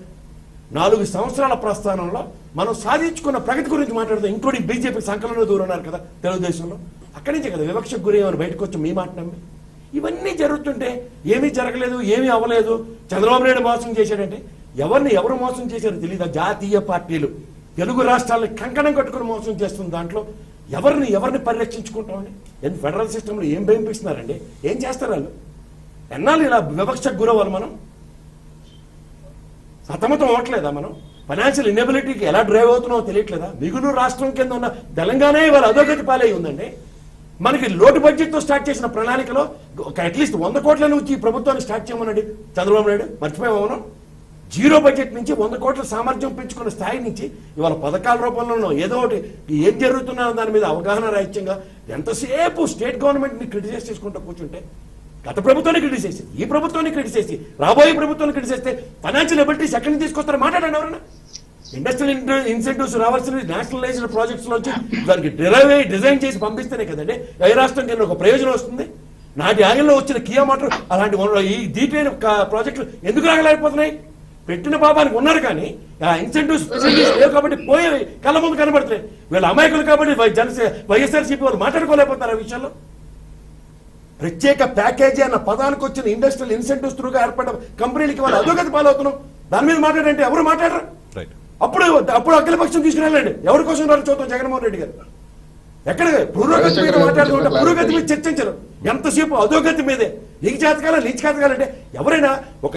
4 సంవత్సరాల ప్రస్థానంలో మనం సాధించుకున్న ప్రగతి గురించి మాట్లాడుతాం, ఇంక్లూడింగ్ బీజేపీ సంకలనంలో దూరం ఉన్నారు కదా తెలుగుదేశంలో. అక్కడి నుంచే కదా వివక్షకు గురి ఏమైనా బయటకు వచ్చి మీ మాట నమ్మి. ఇవన్నీ జరుగుతుంటే ఏమీ జరగలేదు, ఏమీ అవ్వలేదు, చంద్రబాబు నాయుడు మోసం చేశాడంటే ఎవరు మోసం చేశారో తెలియదు. జాతీయ పార్టీలు తెలుగు రాష్ట్రాలని కంకణం కట్టుకుని మోసం చేస్తున్న దాంట్లో ఎవరిని పరిరక్షించుకుంటామండి? ఫెడరల్ సిస్టంలో ఏం భయంపిస్తున్నారండి? ఏం చేస్తారు వాళ్ళు? ఎన్నాళ్ళు ఇలా వివక్షకు గురవ్వాలి? మనం సతమతం అవ్వట్లేదా? మనం ఫైనాన్షియల్ ఇన్ఎబిలిటీకి ఎలా డ్రైవ్ అవుతున్నామో తెలియట్లేదా? మిగులు రాష్ట్రం కింద ఉన్న తెలంగాణ ఇవాళ అధోగతి పాలై ఉందండి. మనకి లోటు బడ్జెట్తో స్టార్ట్ చేసిన ప్రణాళికలో అట్లీస్ట్ 100 కోట్ల నుంచి ఈ ప్రభుత్వాన్ని స్టార్ట్ చేయమనండి చంద్రబాబు నాయుడు. మర్చిపోయాము. 0 బడ్జెట్ నుంచి 100 కోట్ల సామర్థ్యం పెంచుకున్న స్థాయి నుంచి ఇవాళ పథకాల రూపంలోనో ఏదో ఒకటి ఏం జరుగుతున్నా దాని మీద అవగాహన రాహిత్యంగా ఎంతసేపు స్టేట్ గవర్నమెంట్ని క్రిటిసైజ్ చేసుకుంటూ కూర్చుంటే గత ప్రభుత్వాన్ని క్రిటిసైజ్, ఈ ప్రభుత్వాన్ని క్రిటిసైజ్, రాబోయే ప్రభుత్వాన్ని క్రిటిసైజ్ ఫైనాన్షియల్ ఎబిలిటీస్ ఎక్కడి నుంచి తీసుకొస్తారో మాట్లాడండి ఎవరన్నా. ఇండస్ట్రియల్ ఇన్సెంటివ్స్ రావాల్సిన నేషనలైజ్డ్ ప్రాజెక్ట్స్ నుంచి దానికి డిజైన్ చేసి పంపిస్తేనే కదండి ఏ రాష్ట్రం కింద ఒక ప్రయోజనం వస్తుంది. నాటి ఆయంలో వచ్చిన కియా మోటార్ అలాంటి ఈ డీటెయిల్ ప్రాజెక్టులు ఎందుకు రాగలేకపోతున్నాయి? పెట్టిన పాపానికి ఉన్నారు కానీ ఆ ఇన్సెంటివ్స్ లేవు కాబట్టి పోయే కళ్ళ ముందు కనబడుతున్నాయి. వీళ్ళ అమాయకులు కాబట్టి వైఎస్ఆర్సీపీ వాళ్ళు మాట్లాడుకోలేకపోతున్నారు ఆ విషయంలో. ప్రత్యేక ప్యాకేజీ అన్న పదానికి వచ్చిన ఇండస్ట్రియల్ ఇన్సెంటివ్స్ త్రూగా ఏర్పడ్డ కంపెనీలకి వాళ్ళు అధోగతి పాలవుతున్నాం. దాని మీద మాట్లాడంటే ఎవరు మాట్లాడరు. అప్పుడు అఖిలపక్షం తీసుకుని ఎవరి కోసం చూద్దాం. జగన్మోహన్ రెడ్డి గారు ఎక్కడ పురోగతి మీద మాట్లాడుతుంటే పురోగతి మీద చర్చించరు. ఎంతసేపు అధోగతి మీదే. నీకు చేతకాలంటే ఎవరైనా ఒక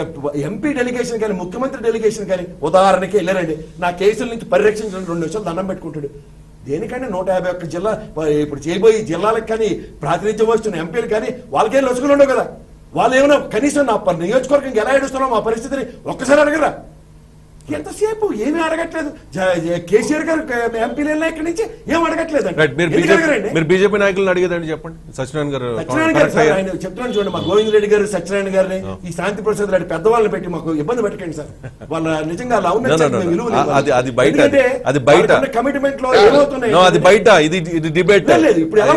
ఎంపీ డెలిగేషన్ కానీ ముఖ్యమంత్రి డెలిగేషన్ కానీ ఉదాహరణకి వెళ్ళారండి, నా కేసుల నుంచి పరిరక్షించడానికి 2 నిమిషాలు దండం పెట్టుకుంటాడు. దేనికంటే 151 జిల్లా ఇప్పుడు చేయబోయే జిల్లాలకు కానీ ప్రాతినిధ్యం వస్తున్న ఎంపీలు కానీ వాళ్ళకేం లొసుగులు ఉండవు కదా. వాళ్ళు ఏమైనా కనీసం నా నియోజకవర్గం ఎలా ఏడుస్తున్నాం మా పరిస్థితిని ఒక్కసారి అడగరా? ఎంతసేపు ఏమీ అడగట్లేదు. కేసీఆర్ గారు ఎంపీలు వెళ్ళినా ఇక్కడి నుంచి ఏం అడగట్లేదు. మీరు బీజేపీ నాయకులను అడిగేదండి చెప్పండి. సత్యనారాయణ గారు ఆయన చెప్తున్నాను చూడండి, మా గోవింద్ రెడ్డి గారు సత్యనారాయణ గారిని ఈ శాంతి ప్రసాద్ లాంటి పెద్దవాళ్ళని పెట్టి మాకు ఇబ్బంది పెట్టకండి సార్. వాళ్ళ నిజంగా కమిట్మెంట్ లో ఏమవుతున్నాయి అది బయట, ఇది డిబేట్. ఇప్పుడు ఎలా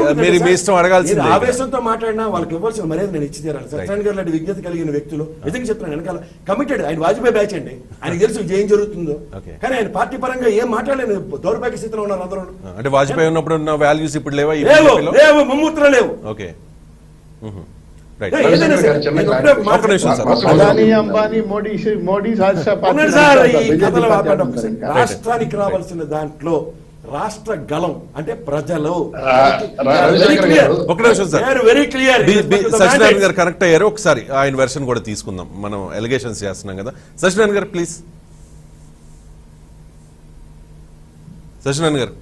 అడగాల్సింది ఆవేశంతో మాట్లాడినా వాళ్ళకి ఇవ్వాల్సిన మర్యాద నేను ఇచ్చి తీరాలి. సత్యనారాయణ గారు లాంటి విజ్ఞత కలిగిన వ్యక్తులు నిజంగా చెప్తున్నాను వెనకాల కమిటెడ్. ఆయన వాజ్పేయి బ్యాచ్ అండి, ఆయనకు తెలుసు ఏం జరుగుతుందో. కానీ ఆయన పార్టీ పరంగా ఏం మాట్లాడలేదు. దౌర్భాగ్య స్థితిలో ఉన్నారు అందరూ. అంటే వాజ్పేయి ఉన్నప్పుడు ఉన్న వాల్యూస్ ఇప్పుడు లేవా? లేవు, ముమ్మూత్రం లేవు. ఓకే అదానీ అంబానీ మోడీ రాష్ట్రానికి రావాల్సిన దాంట్లో రాష్ట్ర గళం అంటే ప్రజలు రవిశంకర్ గారు ఒక నిమిషం సార్, వెరీ క్లియర్. సత్యనారాయణ గారు కనెక్ట్ అయ్యారు, ఒకసారి ఆయన వెర్షన్ కూడా తీసుకుందాం. మనం ఎలిగేషన్స్ చేస్తున్నాం కదా. సత్యనారాయణ గారు ప్లీజ్. సత్యనారాయణ గారు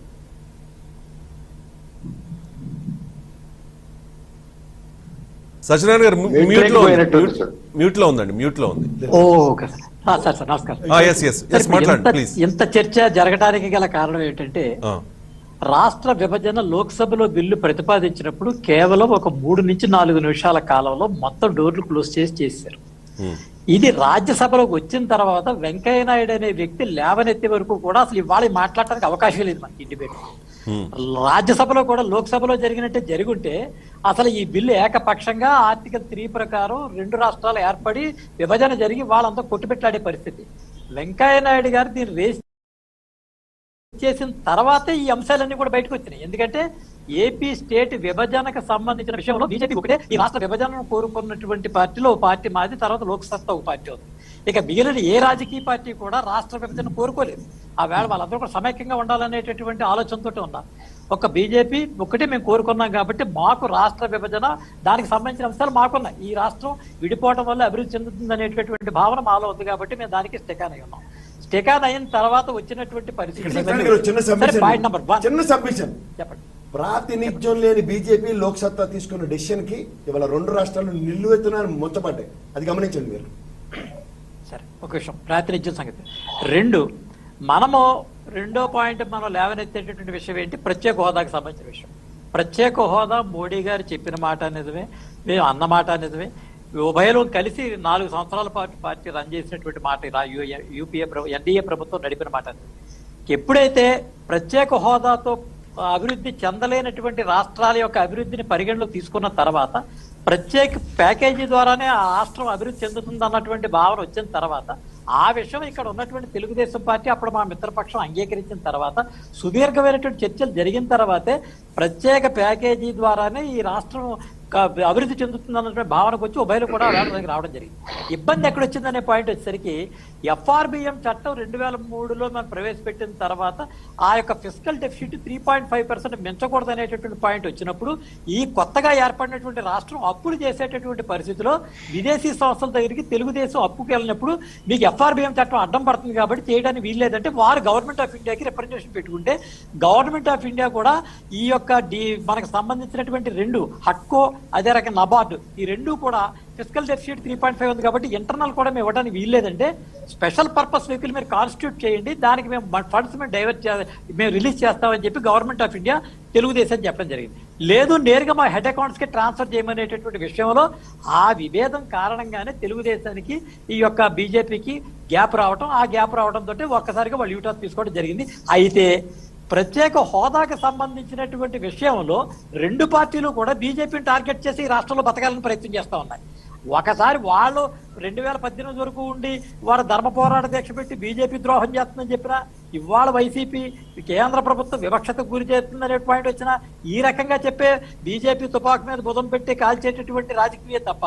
సత్యనారాయణ గారు మ్యూట్ లో ఉందండి, మ్యూట్ లో ఉంది. ఓకే సార్, సార్ నమస్కారం. మాట్లాడండి ప్లీజ్. ఇంత చర్చ జరగడానికి గల కారణం ఏంటంటే రాష్ట్ర విభజన లోక్సభలో బిల్లు ప్రతిపాదించినప్పుడు కేవలం ఒక 3 నుంచి 4 నిమిషాల కాలంలో మొత్తం డోర్లు క్లోజ్ చేశారు. ఇది రాజ్యసభలోకి వచ్చిన తర్వాత వెంకయ్య నాయుడు అనే వ్యక్తి లేవనెత్తే వరకు కూడా అసలు ఇవాళ మాట్లాడటానికి అవకాశం లేదు మనకి డిబేట్. రాజ్యసభలో కూడా లోక్సభలో జరిగినట్టే జరుగుంటే అసలు ఈ బిల్లు ఏకపక్షంగా ఆర్టికల్ 3 ప్రకారం 2 రాష్ట్రాలు ఏర్పడి విభజన జరిగి వాళ్ళంతా కొట్టుపెట్లాడే పరిస్థితి. వెంకయ్య నాయుడు గారు దీన్ని రేస్ చేసిన తర్వాతే ఈ అంశాలన్నీ కూడా బయటకు వచ్చినాయి. ఎందుకంటే ఏపీ స్టేట్ విభజనకు సంబంధించిన విషయంలో బీజేపీ ఒకటే ఈ రాష్ట్ర విభజనను కోరుకున్నటువంటి పార్టీలో ఒక పార్టీ మాది, తర్వాత లోక్సత్తా ఒక పార్టీ అవుతుంది. ఇక మిగిలిన ఏ రాజకీయ పార్టీ కూడా రాష్ట్ర విభజన కోరుకోలేదు. ఆ వేళ వాళ్ళందరూ కూడా సమైక్యంగా ఉండాలనేటటువంటి ఆలోచనతోటి ఉన్నారు. ఒక బీజేపీ ఒకటే మేము కోరుకున్నాం కాబట్టి మాకు రాష్ట్ర విభజన దానికి సంబంధించిన అంశాలు మాకున్నాయి. ఈ రాష్ట్రం విడిపోవడం వల్ల అభివృద్ధి చెందుతుంది అనేటటువంటి భావన మాలో ఉంది కాబట్టి మేము దానికి స్టెకాన్ అయి ఉన్నాం. స్టెకాన్ అయిన తర్వాత వచ్చినటువంటి పరిస్థితి చిన్న సబ్మిషన్ చెప్పండి. ప్రాతినిధ్యం లేని బీజేపీ లోక్సత్తా తీసుకున్న డెసిషన్ కి ఇవాళ 2 రాష్ట్రాలు నిలువెత్తున ముంచబడ్డాయి. అది గమనించండి మీరు. సరే, ఒక విషయం ప్రాతినిధ్యం సంగతి. 2 మనము రెండో పాయింట్ మనం లేవనెత్తేటటువంటి విషయం ఏంటి, ప్రత్యేక హోదాకు సంబంధించిన విషయం. ప్రత్యేక హోదా మోడీ గారు చెప్పిన మాట నిజమే, మేము అన్న మాట నిజమే. ఉభయలో కలిసి 4 సంవత్సరాల పాటు పార్టీ రన్ చేసినటువంటి మాట, ఎన్డీఏ ప్రభుత్వం నడిపిన మాట. ఎప్పుడైతే ప్రత్యేక హోదాతో అభివృద్ధి చెందలేనటువంటి రాష్ట్రాల యొక్క అభివృద్ధిని పరిగణలోకి తీసుకున్న తర్వాత ప్రత్యేక ప్యాకేజీ ద్వారానే ఆ రాష్ట్రం అభివృద్ధి చెందుతుంది అన్నటువంటి భావన వచ్చిన తర్వాత ఆ విషయం ఇక్కడ ఉన్నటువంటి తెలుగుదేశం పార్టీ అప్పుడు మా మిత్రపక్షం అంగీకరించిన తర్వాత సుదీర్ఘమైనటువంటి చర్చలు జరిగిన తర్వాతే ప్రత్యేక ప్యాకేజీ ద్వారానే ఈ రాష్ట్రం అభివృద్ధి చెందుతుంది అన్నటువంటి భావనకు వచ్చి ఉభయలు కూడా రావడం జరిగింది. ఇబ్బంది ఎక్కడొచ్చిందనే పాయింట్ వచ్చేసరికి ఎఫ్ఆర్బిఎం చట్టం 2003లో మనం ప్రవేశపెట్టిన తర్వాత ఆ యొక్క ఫిస్కల్ డెఫిసిట్ 3.5% మించకూడదు అనేటటువంటి పాయింట్ వచ్చినప్పుడు ఈ కొత్తగా ఏర్పడినటువంటి రాష్ట్రం అప్పులు చేసేటటువంటి పరిస్థితిలో విదేశీ సంస్థల దగ్గరికి తెలుగుదేశం అప్పుకు వెళ్ళినప్పుడు మీకు ఎఫ్ఆర్బిఎం చట్టం అడ్డం పడుతుంది కాబట్టి చేయడానికి వీల్లేదంటే వారు గవర్నమెంట్ ఆఫ్ ఇండియాకి రిప్రజెంటేషన్ పెట్టుకుంటే గవర్నమెంట్ ఆఫ్ ఇండియా కూడా ఈ యొక్క మనకు సంబంధించినటువంటి 2 హట్కో అదే రకంగా నబార్డు ఈ 2 కూడా ఫిస్కల్ డెఫిసిట్ 3.5 ఉంది కాబట్టి ఇంటర్నల్ కూడా మేము ఇవ్వడానికి వీల్లేదంటే స్పెషల్ పర్పస్ వెహికల్ మీరు కాన్స్టిట్యూట్ చేయండి, దానికి మేము ఫండ్స్ మేము రిలీజ్ చేస్తామని చెప్పి గవర్నమెంట్ ఆఫ్ ఇండియా తెలుగుదేశం చెప్పడం జరిగింది. లేదు నేరుగా మా హెడ్ అకౌంట్స్ కి ట్రాన్స్ఫర్ చేయమనేటటువంటి విషయంలో ఆ విభేదం కారణంగానే తెలుగుదేశానికి ఈ యొక్క బీజేపీకి గ్యాప్ రావడం, ఆ గ్యాప్ రావడంతో ఒక్కసారిగా వాళ్ళు యూటర్న్ తీసుకోవడం జరిగింది. అయితే ప్రత్యేక హోదాకు సంబంధించినటువంటి విషయంలో 2 పార్టీలు కూడా బీజేపీని టార్గెట్ చేసి ఈ రాష్ట్రంలో బతకాలని ప్రయత్నం చేస్తూ ఉన్నాయి. ఒకసారి వాళ్ళు 2018 వరకు ఉండి వారు ధర్మ పోరాట దీక్ష పెట్టి బీజేపీ ద్రోహం చేస్తుందని చెప్పినా ఇవాళ వైసీపీ కేంద్ర ప్రభుత్వం వివక్షతకు గురి చేస్తుందనే పాయింట్ వచ్చినా ఈ రకంగా చెప్పే బీజేపీ తుపాకు మీద బుధం పెట్టి కాల్చేటటువంటి రాజకీయ తప్ప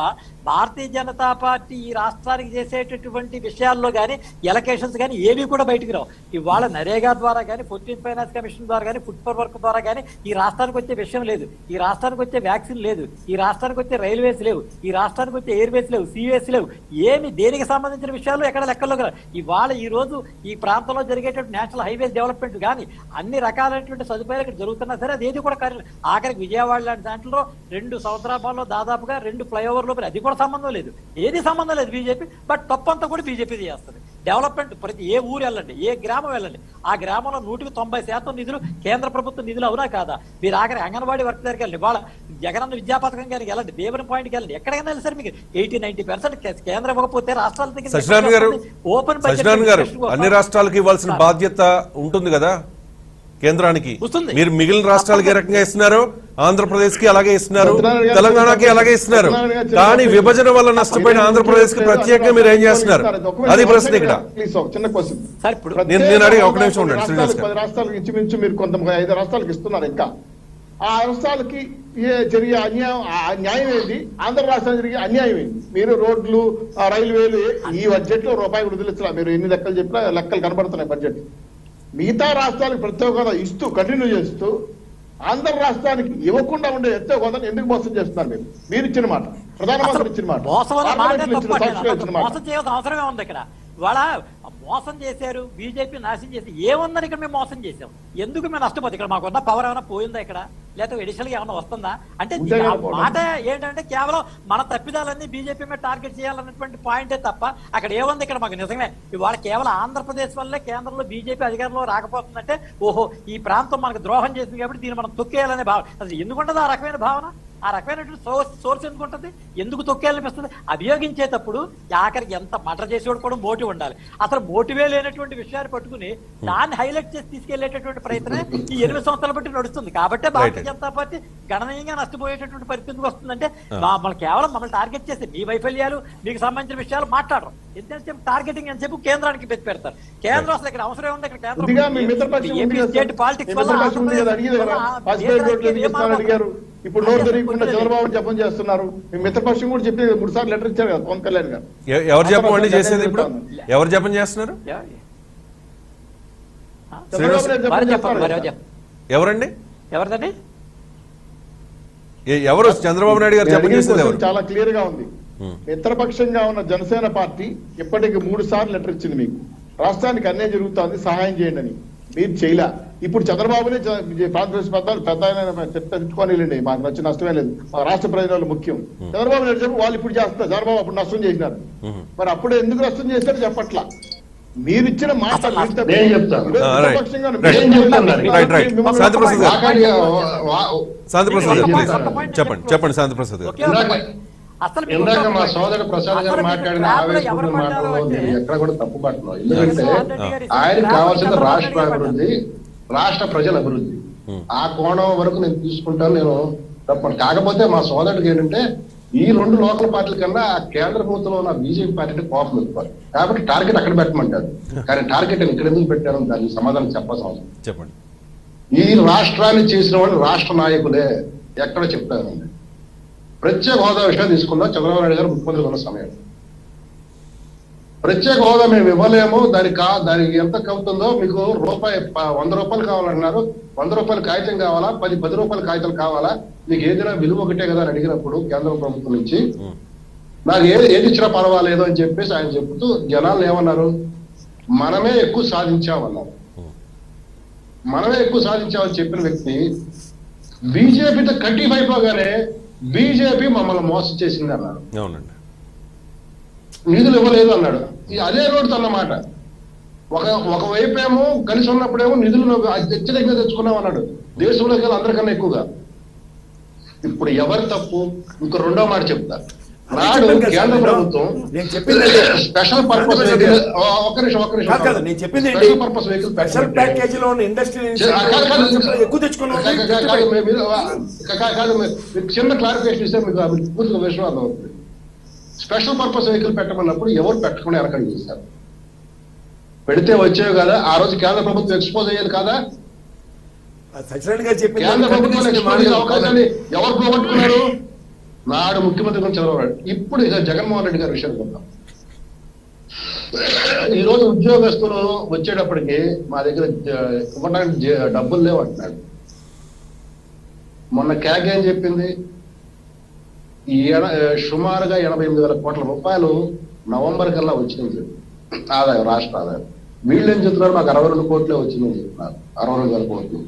భారతీయ జనతా పార్టీ ఈ రాష్ట్రానికి చేసేటటువంటి విషయాల్లో కానీ ఎలకేషన్స్ కానీ ఏవి కూడా బయటికి రావు. ఇవాళ నరేగా ద్వారా కానీ 14th ఫైనాన్స్ కమిషన్ ద్వారా కానీ ఫుడ్ ఫర్ వర్క్ ద్వారా కానీ ఈ రాష్ట్రానికి వచ్చే విషయం లేదు, ఈ రాష్ట్రానికి వచ్చే వ్యాక్సిన్ లేదు, ఈ రాష్ట్రానికి వచ్చే రైల్వేస్ లేవు, ఈ రాష్ట్రానికి వచ్చే ఎయిర్వేస్ లేవు, సీవేస్ లేవు, ఏమి దేనికి సంబంధించిన విషయాలు ఎక్కడ లెక్కల్లోకి రావు. ఇవాళ ఈ రోజు ఈ ప్రాంతంలో జరిగేటువంటి నేషనల్ హైవేస్ డెవలప్మెంట్ కానీ అన్ని రకాలైనటువంటి సదుపాయాలు ఇక్కడ జరుగుతున్నా సరే అది ఏది కూడా ఆఖరికి విజయవాడ లాంటి దాంట్లో 2 సంవత్సరాల్లో దాదాపుగా 2 ఫ్లైఓవర్ లోపల అది కూడా సంబంధం లేదు, ఏది సంబంధం లేదు బీజేపీ. బట్ తప్పంతా కూడా బీజేపీ చేస్తుంది. డెవలప్మెంట్ ప్రతి ఏ ఊరు వెళ్ళండి, ఏ గ్రామం వెళ్ళండి, ఆ గ్రామంలో 190% నిధులు కేంద్ర ప్రభుత్వ నిధులు అవునా కాదా? మీరు ఆఖరి అంగన్వాడీ వర్క్ దగ్గరికి వెళ్ళండి, వాళ్ళ జగనన్న విద్యా పథకం గారికి వెళ్ళండి, దేవుని పాయింట్కి వెళ్ళండి, ఎక్కడికైనా వెళ్ళి సార్ మీకు 80-90% కేంద్రం ఇవ్వకపోతే రాష్ట్రాల దగ్గర ఓపెన్ బడ్జెట్ అన్ని రాష్ట్రాలకు ఇవ్వాల్సిన బాధ్యత ఉంటుంది కదా కేంద్రానికి. వస్తుంది. మీరు మిగిలిన రాష్ట్రాలకి ఏ రకంగా ఇస్తున్నారు, ఆంధ్రప్రదేశ్ కి అలాగే ఇస్తున్నారు, తెలంగాణకి అలాగే ఇస్తున్నారు. కానీ విభజన వల్ల నష్టపోయిన ఆంధ్రప్రదేశ్ కి ప్రత్యేకంగా మీరు ఏం చేస్తున్నారు? అది ప్రశ్న ఇక్కడ. చిన్న క్వశ్చన్ నేను అడిగి ఒక నిమిషం ఉండండి. 10 రాష్ట్రాలకు ఇంచుమించు మీరు కొంత 5 రాష్ట్రాలకు ఇస్తున్నారు. ఇంకా ఆ రాష్ట్రాలకి జరిగే న్యాయం ఏంటి, ఆంధ్ర రాష్ట్రానికి జరిగే అన్యాయం ఏంటి? మీరు రోడ్లు, రైల్వేలు ఈ బడ్జెట్ లో రూపాయి విడుదల మీరు ఎన్ని లెక్కలు చెప్పినా లెక్కలు కనబడుతున్నాయి బడ్జెట్. మిగతా రాష్ట్రాలకు ప్రత్యేక హోదా ఇస్తూ కంటిన్యూ చేస్తూ ఆంధ్ర రాష్ట్రానికి ఇవ్వకుండా ఉండే ప్రత్యేక హోదాను ఎందుకు మోసం చేస్తున్నారు? మీరు ఇచ్చిన మాట, ప్రధానమంత్రి ఇచ్చిన మాట, మోసం అన్న మాటే పార్లమెంట్లో ఇచ్చిన తప్పు. సాక్షిగా ఇచ్చిన మాట. మోసం చేయాల్సిన అవసరమే ఉంది ఇక్కడ. వాళ్ళ మోసం చేశారు, బీజేపీ నాశనం చేసి ఏముందని ఇక్కడ మేము మోసం చేసాం, ఎందుకు మేము నష్టపోతే ఇక్కడ మాకున్న పవర్ ఏమైనా పోయిందా ఇక్కడ, లేకపోతే ఎడిషనల్ గా ఏమైనా వస్తుందా అంటే ఆ మాట ఏంటంటే కేవలం మన తప్పిదాలన్నీ బీజేపీ మీద టార్గెట్ చేయాలన్నటువంటి పాయింటే తప్ప అక్కడ ఏముంది ఇక్కడ మాకు నిజమే ఇవాళ కేవలం ఆంధ్రప్రదేశ్ వల్లే కేంద్రంలో బీజేపీ అధికారంలో రాకపోతుందంటే ఓహో ఈ ప్రాంతం మనకు ద్రోహం చేసింది కాబట్టి దీన్ని మనం తొక్కేయాలనే భావన. అసలు ఎందుకుంటుంది ఆ రకమైన భావన? ఆ రకమైనటువంటి సోర్స్ ఎందుకు ఉంటుంది? ఎందుకు తొక్కేయాలనిపిస్తుంది? అభియోగించేటప్పుడు ఆఖరికి ఎంత మటర్ చేసేవాడు కూడా మోటివ్ ఉండాలి. అసలు మోటివే లేనటువంటి విషయాన్ని పట్టుకుని దాన్ని హైలైట్ చేసి తీసుకెళ్లేటటువంటి ప్రయత్నమే ఈ 8 సంవత్సరాలు బట్టి నడుస్తుంది. కాబట్టి భారతీయ జనతా పార్టీ గణనీయంగా నష్టపోయేటటువంటి పరిస్థితి వస్తుందంటే మమ్మల్ని కేవలం మమ్మల్ని టార్గెట్ చేసి మీ వైఫల్యాలు మీకు సంబంధించిన విషయాలు మాట్లాడరు. ఎందుకంటే టార్గెటింగ్ అని చెప్పి కేంద్రానికి పెడతారు. కేంద్రం అసలు ఇక్కడ అవసరం ఉంది. ఇక్కడ కేంద్రం స్టేట్ పాలిటిక్స్ అడిగారు. ఇప్పుడు నోరు తెలియకుండా చంద్రబాబు జపం చేస్తున్నారు. మీ మిత్రపక్షం కూడా చెప్పి 3 సార్లు లెటర్ ఇచ్చారు కదా పవన్ కళ్యాణ్ గారు. ఎవరు జపం అండి చేసేది? ఇప్పుడు ఎవరు జపం చేస్తున్నారు? ఎవరండి? ఎవరిదండి? ఎవరు చంద్రబాబు నాయుడు గారు జపం చేసేది ఎవరు? చాలా క్లియర్ గా ఉంది. మిత్రపక్షంగా ఉన్న జనసేన పార్టీ ఇప్పటికి 3 సార్లు లెటర్ ఇచ్చింది మీకు, రాష్ట్రానికి అన్యాయం జరుగుతోంది సహాయం చేయండి అని. మీరు చేయలే. ఇప్పుడు చంద్రబాబునే కాంగ్రెస్ పెద్ద తెచ్చుకోనిలేండి, మాకు నచ్చిన నష్టమే లేదు, మా రాష్ట్ర ప్రయోజనాలు ముఖ్యం. చంద్రబాబు నాయుడు చెప్పి వాళ్ళు ఇప్పుడు చేస్తున్నారు, చంద్రబాబు అప్పుడు నష్టం చేసినారు. మరి అప్పుడు ఎందుకు నష్టం చేశారు చెప్పట్లా. మీరు ఇచ్చిన మాట చెప్పండి శాంతిప్రసాద్ గారు. ఇందాక మా సోదరుడు ప్రసాద్ గారు మాట్లాడిన ఆవేశపూర్ణ మాటలో నేను ఎక్కడ కూడా తప్పు పట్టను. ఎందుకంటే ఆయనకు కావాల్సిన రాష్ట్ర అభివృద్ధి, రాష్ట్ర ప్రజల అభివృద్ధి, ఆ కోణం వరకు నేను తీసుకుంటాను. నేను తప్పను. కాకపోతే మా సోదరుడికి ఏంటంటే ఈ 2 లోకల్ పార్టీల కన్నా కేంద్ర ప్రభుత్వంలో ఉన్న బీజేపీ పార్టీ కోపం ఎక్కువ. కాబట్టి టార్గెట్ అక్కడ పెట్టమంటారు. కానీ టార్గెట్ ఇక్కడ ఎందుకు పెట్టారు దానికి సమాధానం చెప్పాల్సిన అవసరం. చెప్పండి. ఈ రాష్ట్రాన్ని చేసిన వాళ్ళు రాష్ట్ర నాయకులే ఎక్కడ చెప్తారండి. ప్రత్యేక హోదా విషయం తీసుకుందాం. చంద్రబాబు నాయుడు గారు ముఖ్యమంత్రి ఉన్న సమయం ప్రత్యేక హోదా మేము ఇవ్వలేము, దానికి ఎంత అవుతుందో మీకు ₹100 కావాలన్నారు. ₹100 కాగితం కావాలా, 10 రూపాయల కాగితాలు కావాలా, మీకు ఏదైనా విలువ ఒకటే కదా అని అడిగినప్పుడు కేంద్ర ప్రభుత్వం నుంచి నాకు ఏది ఇచ్చినా పర్వాలేదు అని చెప్పేసి ఆయన చెబుతూ జనాలు ఏమన్నారు, మనమే ఎక్కువ సాధించామన్నారు. మనమే ఎక్కువ సాధించామని చెప్పిన వ్యక్తి బీజేపీతో కట్టిపోగానే బీజేపీ మమ్మల్ని మోసం చేసింది అన్నాడు. అవునండి. నిధులు ఇవ్వలేదు అన్నాడు. అదే రోడ్డు అన్నమాట. ఒకవైపు ఏమో కలిసి ఉన్నప్పుడేమో నిధులు అత్యధికంగా తెచ్చుకున్నాం అన్నాడు, దేశంలోకి వెళ్ళి అందరికన్నా ఎక్కువగా. ఇప్పుడు ఎవరు తప్పు? ఇంకో రెండో మాట చెప్తారు. నాడు కేంద్ర ప్రభుత్వం special purpose vehicle special purpose vehicle చిన్న క్లారిఫికేషన్ ఇస్తే మీకు పూర్తిగా విషయం అర్థమవుతుంది. స్పెషల్ పర్పస్ వెహికల్ పెట్టమన్నప్పుడు ఎవరు పెట్టకుండా వెనకడి చేశారు. పెడితే వచ్చేవి కదా, ఆ రోజు కేంద్ర ప్రభుత్వం ఎక్స్పోజ్ అయ్యేది కదా. కేంద్ర ప్రభుత్వం ఎక్స్పోజ్ అయ్యే అవకాశాన్ని ఎవరు పోగొట్టుకున్నారు? నాడు ముఖ్యమంత్రి చంద్రబాబు నాయుడు. ఇప్పుడు జగన్మోహన్ రెడ్డి గారి విషయానికి వద్దాం. ఈ రోజు ఉద్యోగస్తులు వచ్చేటప్పటికి మా దగ్గర ఇవ్వడానికి డబ్బులు లేవు అంటున్నాడు. మొన్న క్యాగ్ ఏం చెప్పింది, సుమారుగా 88,000 కోట్ల రూపాయలు నవంబర్ కల్లా వచ్చింది ఆదాయం, రాష్ట్ర ఆదాయం. వీళ్ళు ఏం చెప్తున్నారు, మాకు 62 కోట్లే వచ్చిందని చెప్తున్నారు. 62,000 కోట్లు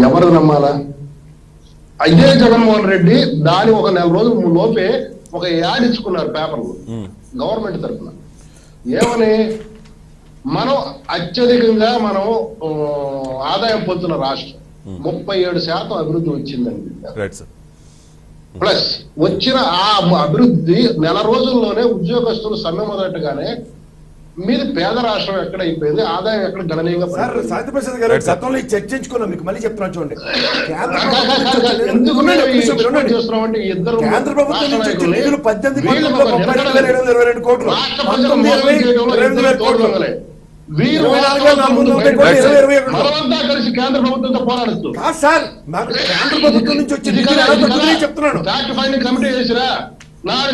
ఎవరు నమ్మాలా? ఇదే జగన్మోహన్ రెడ్డి దాని ఒక 4 రోజుల లోపే ఒక యాడ్ ఇచ్చుకున్నారు పేపర్లు గవర్నమెంట్ తరఫున. ఏమని, మనం అత్యధికంగా మనం ఆదాయం పొందుతున్న రాష్ట్రం, 37% అభివృద్ధి వచ్చిందని. ప్లస్ వచ్చిన ఆ అభివృద్ధి 4 రోజుల్లోనే ఉద్యోగస్తులు సమ్మె మొదలెట్టగానే మీది పేద రాష్ట్రం ఎక్కడ అయిపోయింది, ఆదాయం ఎక్కడ గణనీయంగా. శాంతిప్రసాద్ గారు గతంలో చర్చించుకున్నాం, మీకు మళ్ళీ చెప్తున్నా చూడండి. చేస్తున్నామంటే ఇద్దరు కేంద్ర ప్రభుత్వం నుంచి వచ్చిన నిధులు 18,722 కోట్లు, 19,20 కోట్లు, మనమంతా కలిసి కేంద్ర ప్రభుత్వంతో పోరాడుతూ సార్ కేంద్ర ప్రభుత్వం నుంచి వచ్చిన చెప్తున్నాను. ఫ్యాక్ట్ ఫైండింగ్ కమిటీ చేసిరా నాడు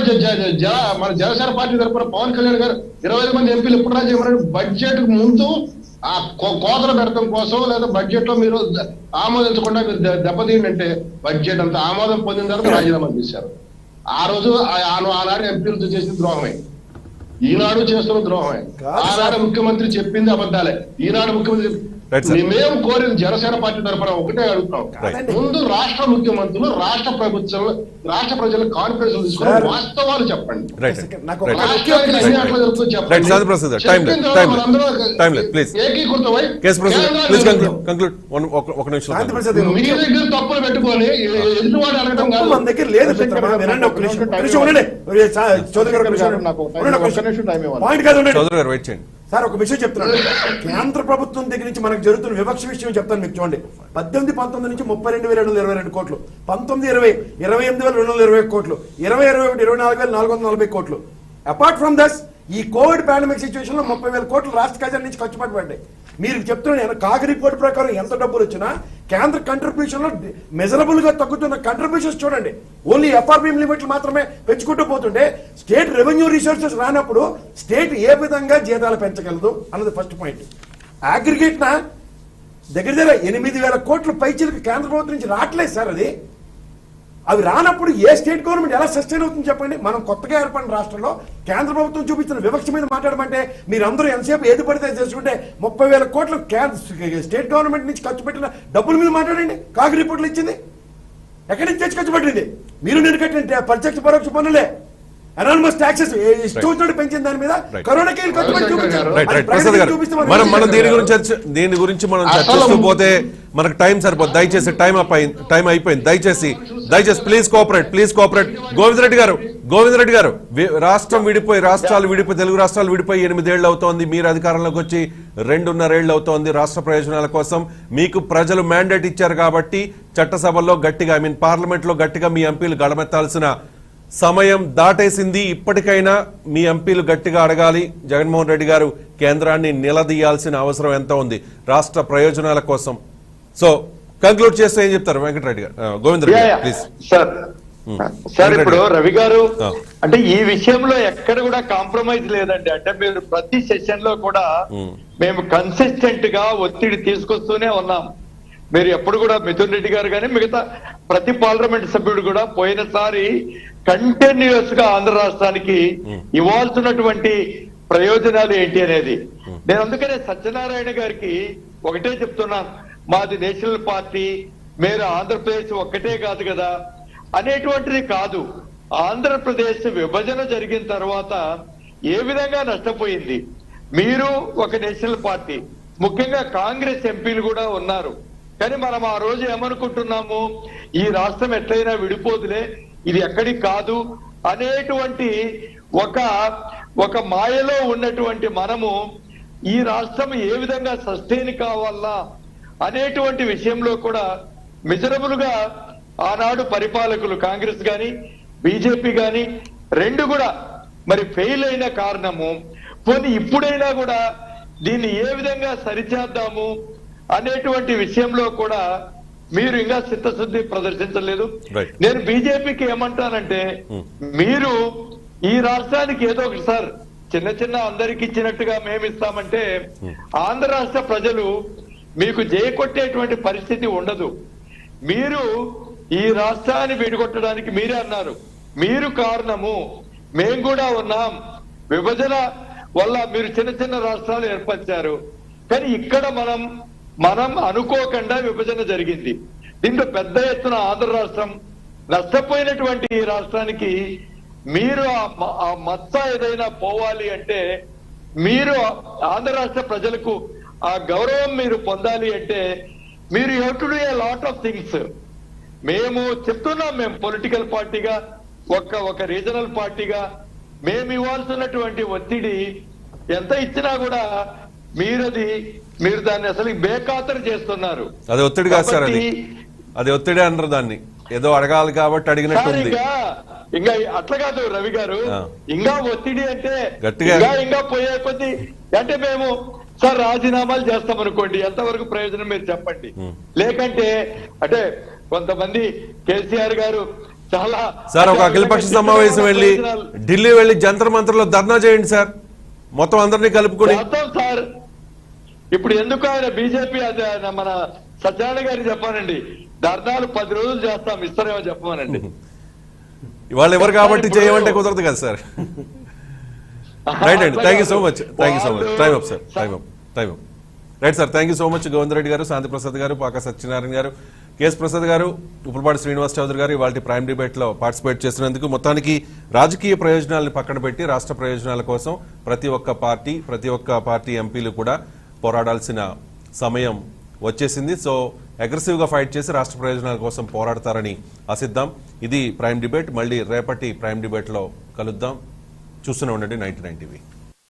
మన జనసేన పార్టీ తరఫున పవన్ కళ్యాణ్ గారు 25 మంది ఎంపీలు ఎప్పుడు రాజు బడ్జెట్ ముందు ఆ కోతలు పెడతాం కోసం లేదా బడ్జెట్ లో మీరు ఆమోదించకుండా మీరు దెబ్బతీయండి అంటే బడ్జెట్ అంతా ఆమోదం పొందిన తర్వాత రాజీనామా చేశారు. ఆ రోజు ఆనాడు ఎంపీలతో చేసిన ద్రోహమే, ఈనాడు చేస్తున్న ద్రోహమే. ఆనాడు ముఖ్యమంత్రి చెప్పింది అబద్ధాలే, ఈనాడు ముఖ్యమంత్రి మేము కోరిన జనసేన పార్టీ తరఫున ఒకటే అడుగుతాం, ముందు రాష్ట్ర ముఖ్యమంత్రులు రాష్ట్ర ప్రభుత్వంలో రాష్ట్ర ప్రజల కాన్ఫిడెన్స్ తీసుకుని వాస్తవాలు చెప్పండి. మీ దగ్గర తప్పులు పెట్టుకొని ఎదుటివాడు అడగడం కాదు. మన దగ్గర లేదు. సార్ ఒక విషయం చెప్తున్నాను, కేంద్ర ప్రభుత్వం దగ్గర నుంచి మనకు జరుగుతున్న వివక్ష విషయం చెప్తాను మీకు. చూడండి, 18-19 నుంచి 32,222 కోట్లు, 19-20 28,221 కోట్లు, 20-21 24,440 కోట్లు. అపార్ట్ ఫ్రమ్ దస్ ఈ కోవిడ్ పాండమిక్ సిచ్యువేషన్ లో 30,000 కోట్లు రాష్ట్ర ఖజానా నుంచి ఖర్చు పడ్డాయి. మీరు చెప్తున్నాను కాగ్ రిపోర్ట్ ప్రకారం ఎంత డబ్బులు వచ్చినా కేంద్ర కంట్రిబ్యూషన్ లో మెజరబుల్ గా తగ్గుతున్న కంట్రిబ్యూషన్స్ చూడంండి. ఓన్లీ ఎఫ్ఆర్బిఎం లిమిట్లు మాత్రమే పెంచుకుంటూ పోతుంటే స్టేట్ రెవెన్యూ రిసోర్సెస్ రానప్పుడు స్టేట్ ఏ విధంగా జీతాలు పెంచగలదు అన్నది ఫస్ట్ పాయింట్. అగ్రిగేట్ నా దగ్గర 8,000 కోట్ల పైచీలకు కేంద్ర ప్రభుత్వం నుంచి రావట్లేదు సార్. అది అవి రానప్పుడు ఏ స్టేట్ గవర్నమెంట్ ఎలా సస్టైన్ అవుతుంది చెప్పండి. మనం కొత్తగా ఏర్పడిన రాష్ట్రంలో కేంద్ర ప్రభుత్వం చూపించిన వివక్ష మీద మాట్లాడమంటే మీరందరూ ఎంతసేపు ఏది పడితే చేసుకుంటే 30,000 కోట్లు స్టేట్ గవర్నమెంట్ నుంచి ఖర్చు పెట్టిన డబ్బుల మీద మాట్లాడండి. కాగ్ రిపోర్ట్లు ఇచ్చింది ఎక్కడి నుంచి తెచ్చి ఖర్చు పెట్టింది? మీరు నేను కట్టిన ప్రత్యక్ష పరోక్ష పనులే, అనానిమస్ టాక్సెస్ ఇష్టం పెంచిన దాని మీద కరోనాకి మనం దీని గురించి మనం చర్చిస్తూ పోతే మనకు టైం సరిపోదు. దయచేసి టైం అయిపోయింది. దయచేసి ప్లీజ్ కోఆపరేట్. గోవిందరెడ్డి గారు రాష్ట్రాలు విడిపోయి తెలుగు రాష్ట్రాలు విడిపోయి 8 ఏళ్ళు అవుతోంది. మీరు అధికారంలోకి వచ్చి 2.5 ఏళ్ళు అవుతోంది. రాష్ట్ర ప్రయోజనాల కోసం మీకు ప్రజలు మ్యాండేట్ ఇచ్చారు కాబట్టి చట్టసభల్లో గట్టిగా పార్లమెంట్ లో గట్టిగా మీ ఎంపీలు గళమెత్తాల్సిన సమయం దాటేసింది. ఇప్పటికైనా మీ ఎంపీలు గట్టిగా అడగాలి. జగన్మోహన్ రెడ్డి గారు కేంద్రాన్ని నిలదీయాల్సిన అవసరం ఎంత ఉంది రాష్ట్ర ప్రయోజనాల కోసం. సో కంక్లూడ్ చేస్తే ఏం చెప్తారు వెంకటరెడ్డి గారు? గోవింద్ రెడ్డి ప్లీజ్. సార్ ఇప్పుడు రవి గారు అంటే ఈ విషయంలో ఎక్కడ కూడా కాంప్రమైజ్ లేదండి. అంటే మీరు ప్రతి సెషన్ లో కూడా మేము కన్సిస్టెంట్ గా ఒత్తిడి తీసుకొస్తూనే ఉన్నాం. మీరు ఎప్పుడు కూడా మిథున్ రెడ్డి గారు కానీ మిగతా ప్రతి పార్లమెంట్ సభ్యుడు కూడా పోయినసారి కంటిన్యూస్ గా ఆంధ్ర రాష్ట్రానికి ఇవ్వాల్సినటువంటి ప్రయోజనాలు ఏంటి అనేది నేను అందుకనే సత్యనారాయణ గారికి ఒకటే చెప్తున్నాను, మాది నేషనల్ పార్టీ, మీరు ఆంధ్రప్రదేశ్ ఒక్కటే కాదు కదా అనేటువంటిది కాదు. ఆంధ్రప్రదేశ్ విభజన జరిగిన తర్వాత ఏ విధంగా నష్టపోయింది, మీరు ఒక నేషనల్ పార్టీ, ముఖ్యంగా కాంగ్రెస్ ఎంపీలు కూడా ఉన్నారు. కానీ మనం ఆ రోజు ఏమనుకుంటున్నాము, ఈ రాష్ట్రం ఎట్లయినా విడిపోదులే, ఇది ఎక్కడికి కాదు అనేటువంటి ఒక మాయలో ఉన్నటువంటి మనము ఈ రాష్ట్రం ఏ విధంగా సస్టైన్ కావాలా అనేటువంటి విషయంలో కూడా మిజరబుల్ గా ఆనాడు పరిపాలకులు కాంగ్రెస్ గాని బీజేపీ గాని రెండు కూడా మరి ఫెయిల్ అయిన కారణము, పోనీ ఇప్పుడైనా కూడా దీన్ని ఏ విధంగా సరిచేద్దాము అనేటువంటి విషయంలో కూడా మీరు ఇంకా చిత్తశుద్ధి ప్రదర్శించలేదు. నేను బీజేపీకి ఏమంటానంటే, మీరు ఈ రాష్ట్రానికి ఏదో ఒకటి సార్ చిన్న అందరికి ఇచ్చినట్టుగా మేము ఇస్తామంటే ఆంధ్ర రాష్ట్ర ప్రజలు మీకు జయకొట్టేటువంటి పరిస్థితి ఉండదు. మీరు ఈ రాష్ట్రాన్ని విడిగొట్టడానికి మీరే అన్నారు, మీరు కారణము, మేము కూడా ఉన్నాం. విభజన వల్ల మీరు చిన్న రాష్ట్రాలు ఏర్పరిచారు, కానీ ఇక్కడ మనం అనుకోకుండా విభజన జరిగింది. దీంట్లో పెద్ద ఎత్తున ఆంధ్ర రాష్ట్రం నష్టపోయినటువంటి ఈ రాష్ట్రానికి మీరు ఆ మచ్చ ఏదైనా పోవాలి అంటే, మీరు ఆంధ్ర రాష్ట్ర ప్రజలకు ఆ గౌరవం మీరు పొందాలి అంటే మీరు you to do a lot of things. మేము చెప్తున్నాం, మేము పొలిటికల్ పార్టీగా ఒక రీజనల్ పార్టీగా మేము ఇవ్వాల్సినటువంటి ఒత్తిడి ఎంత ఇచ్చినా కూడా మీరు దాన్ని అసలు బేఖాతరు చేస్తున్నారు. అది ఒత్తిడి కాదు సార్, అది ఒత్తిడి అంటారు దాన్ని. ఏదో అడగాలి కాబట్టి అడిగినట్టు. ఇంకా అట్లా కాదు రవి గారు, ఇంకా ఒత్తిడి అంటే ఇంకా పోయే కొద్ది అంటే మేము సార్ రాజీనామాలు చేస్తాం అనుకోండి, ఎంతవరకు ప్రయోజనం మీరు చెప్పండి. లేకంటే అంటే కొంతమంది కేసీఆర్ గారు చాలా సార్ ఒక అఖిలపక్ష సమావేశం వెళ్ళి ఢిల్లీ వెళ్ళి జంతర్ మంతర్లో ధర్నా చేయండి సార్, మొత్తం అందరినీ కలుపుకొని. సార్ ఇప్పుడు ఎందుకు ఆయన బీజేపీ మన సత్యనారాయణ గారికి చెప్పానండి, ధర్నాలు 10 రోజులు చేస్తాం, ఇస్తారేమో చెప్పమనండి. ఇవాళ ఎవరు కాబట్టి చేయమంటే కుదరదు కదా సార్. రైట్ అండి, thank you so much, thank you so much. Time up sir, time up. Right sir, thank you so much. Govind Reddy గారు, శాంతి ప్రసాద్ గారు, పాక సత్యనారాయణ గారు, కేఎస్ ప్రసాద్ గారు, ఉప్పులపాటి శ్రీనివాస్ చౌదరి గారు ఇవాళ ప్రైమ్ డిబేట్ లో పార్టిసిపేట్ చేసినందుకు. మొత్తానికి రాజకీయ ప్రయోజనాలను పక్కన పెట్టి రాష్ట్ర ప్రయోజనాల కోసం ప్రతి ఒక్క పార్టీ ఎంపీలు కూడా పోరాడాల్సిన సమయం వచ్చేసింది. సో అగ్రెసివ్ గా ఫైట్ చేసి రాష్ట్ర ప్రయోజనాల కోసం పోరాడతారని ఆశిద్దాం. ఇది ప్రైమ్ డిబేట్. మళ్ళీ రేపటి ప్రైమ్ డిబేట్ లో కలుద్దాం. చూస్తూనే ఉండండి 99 టీవీ.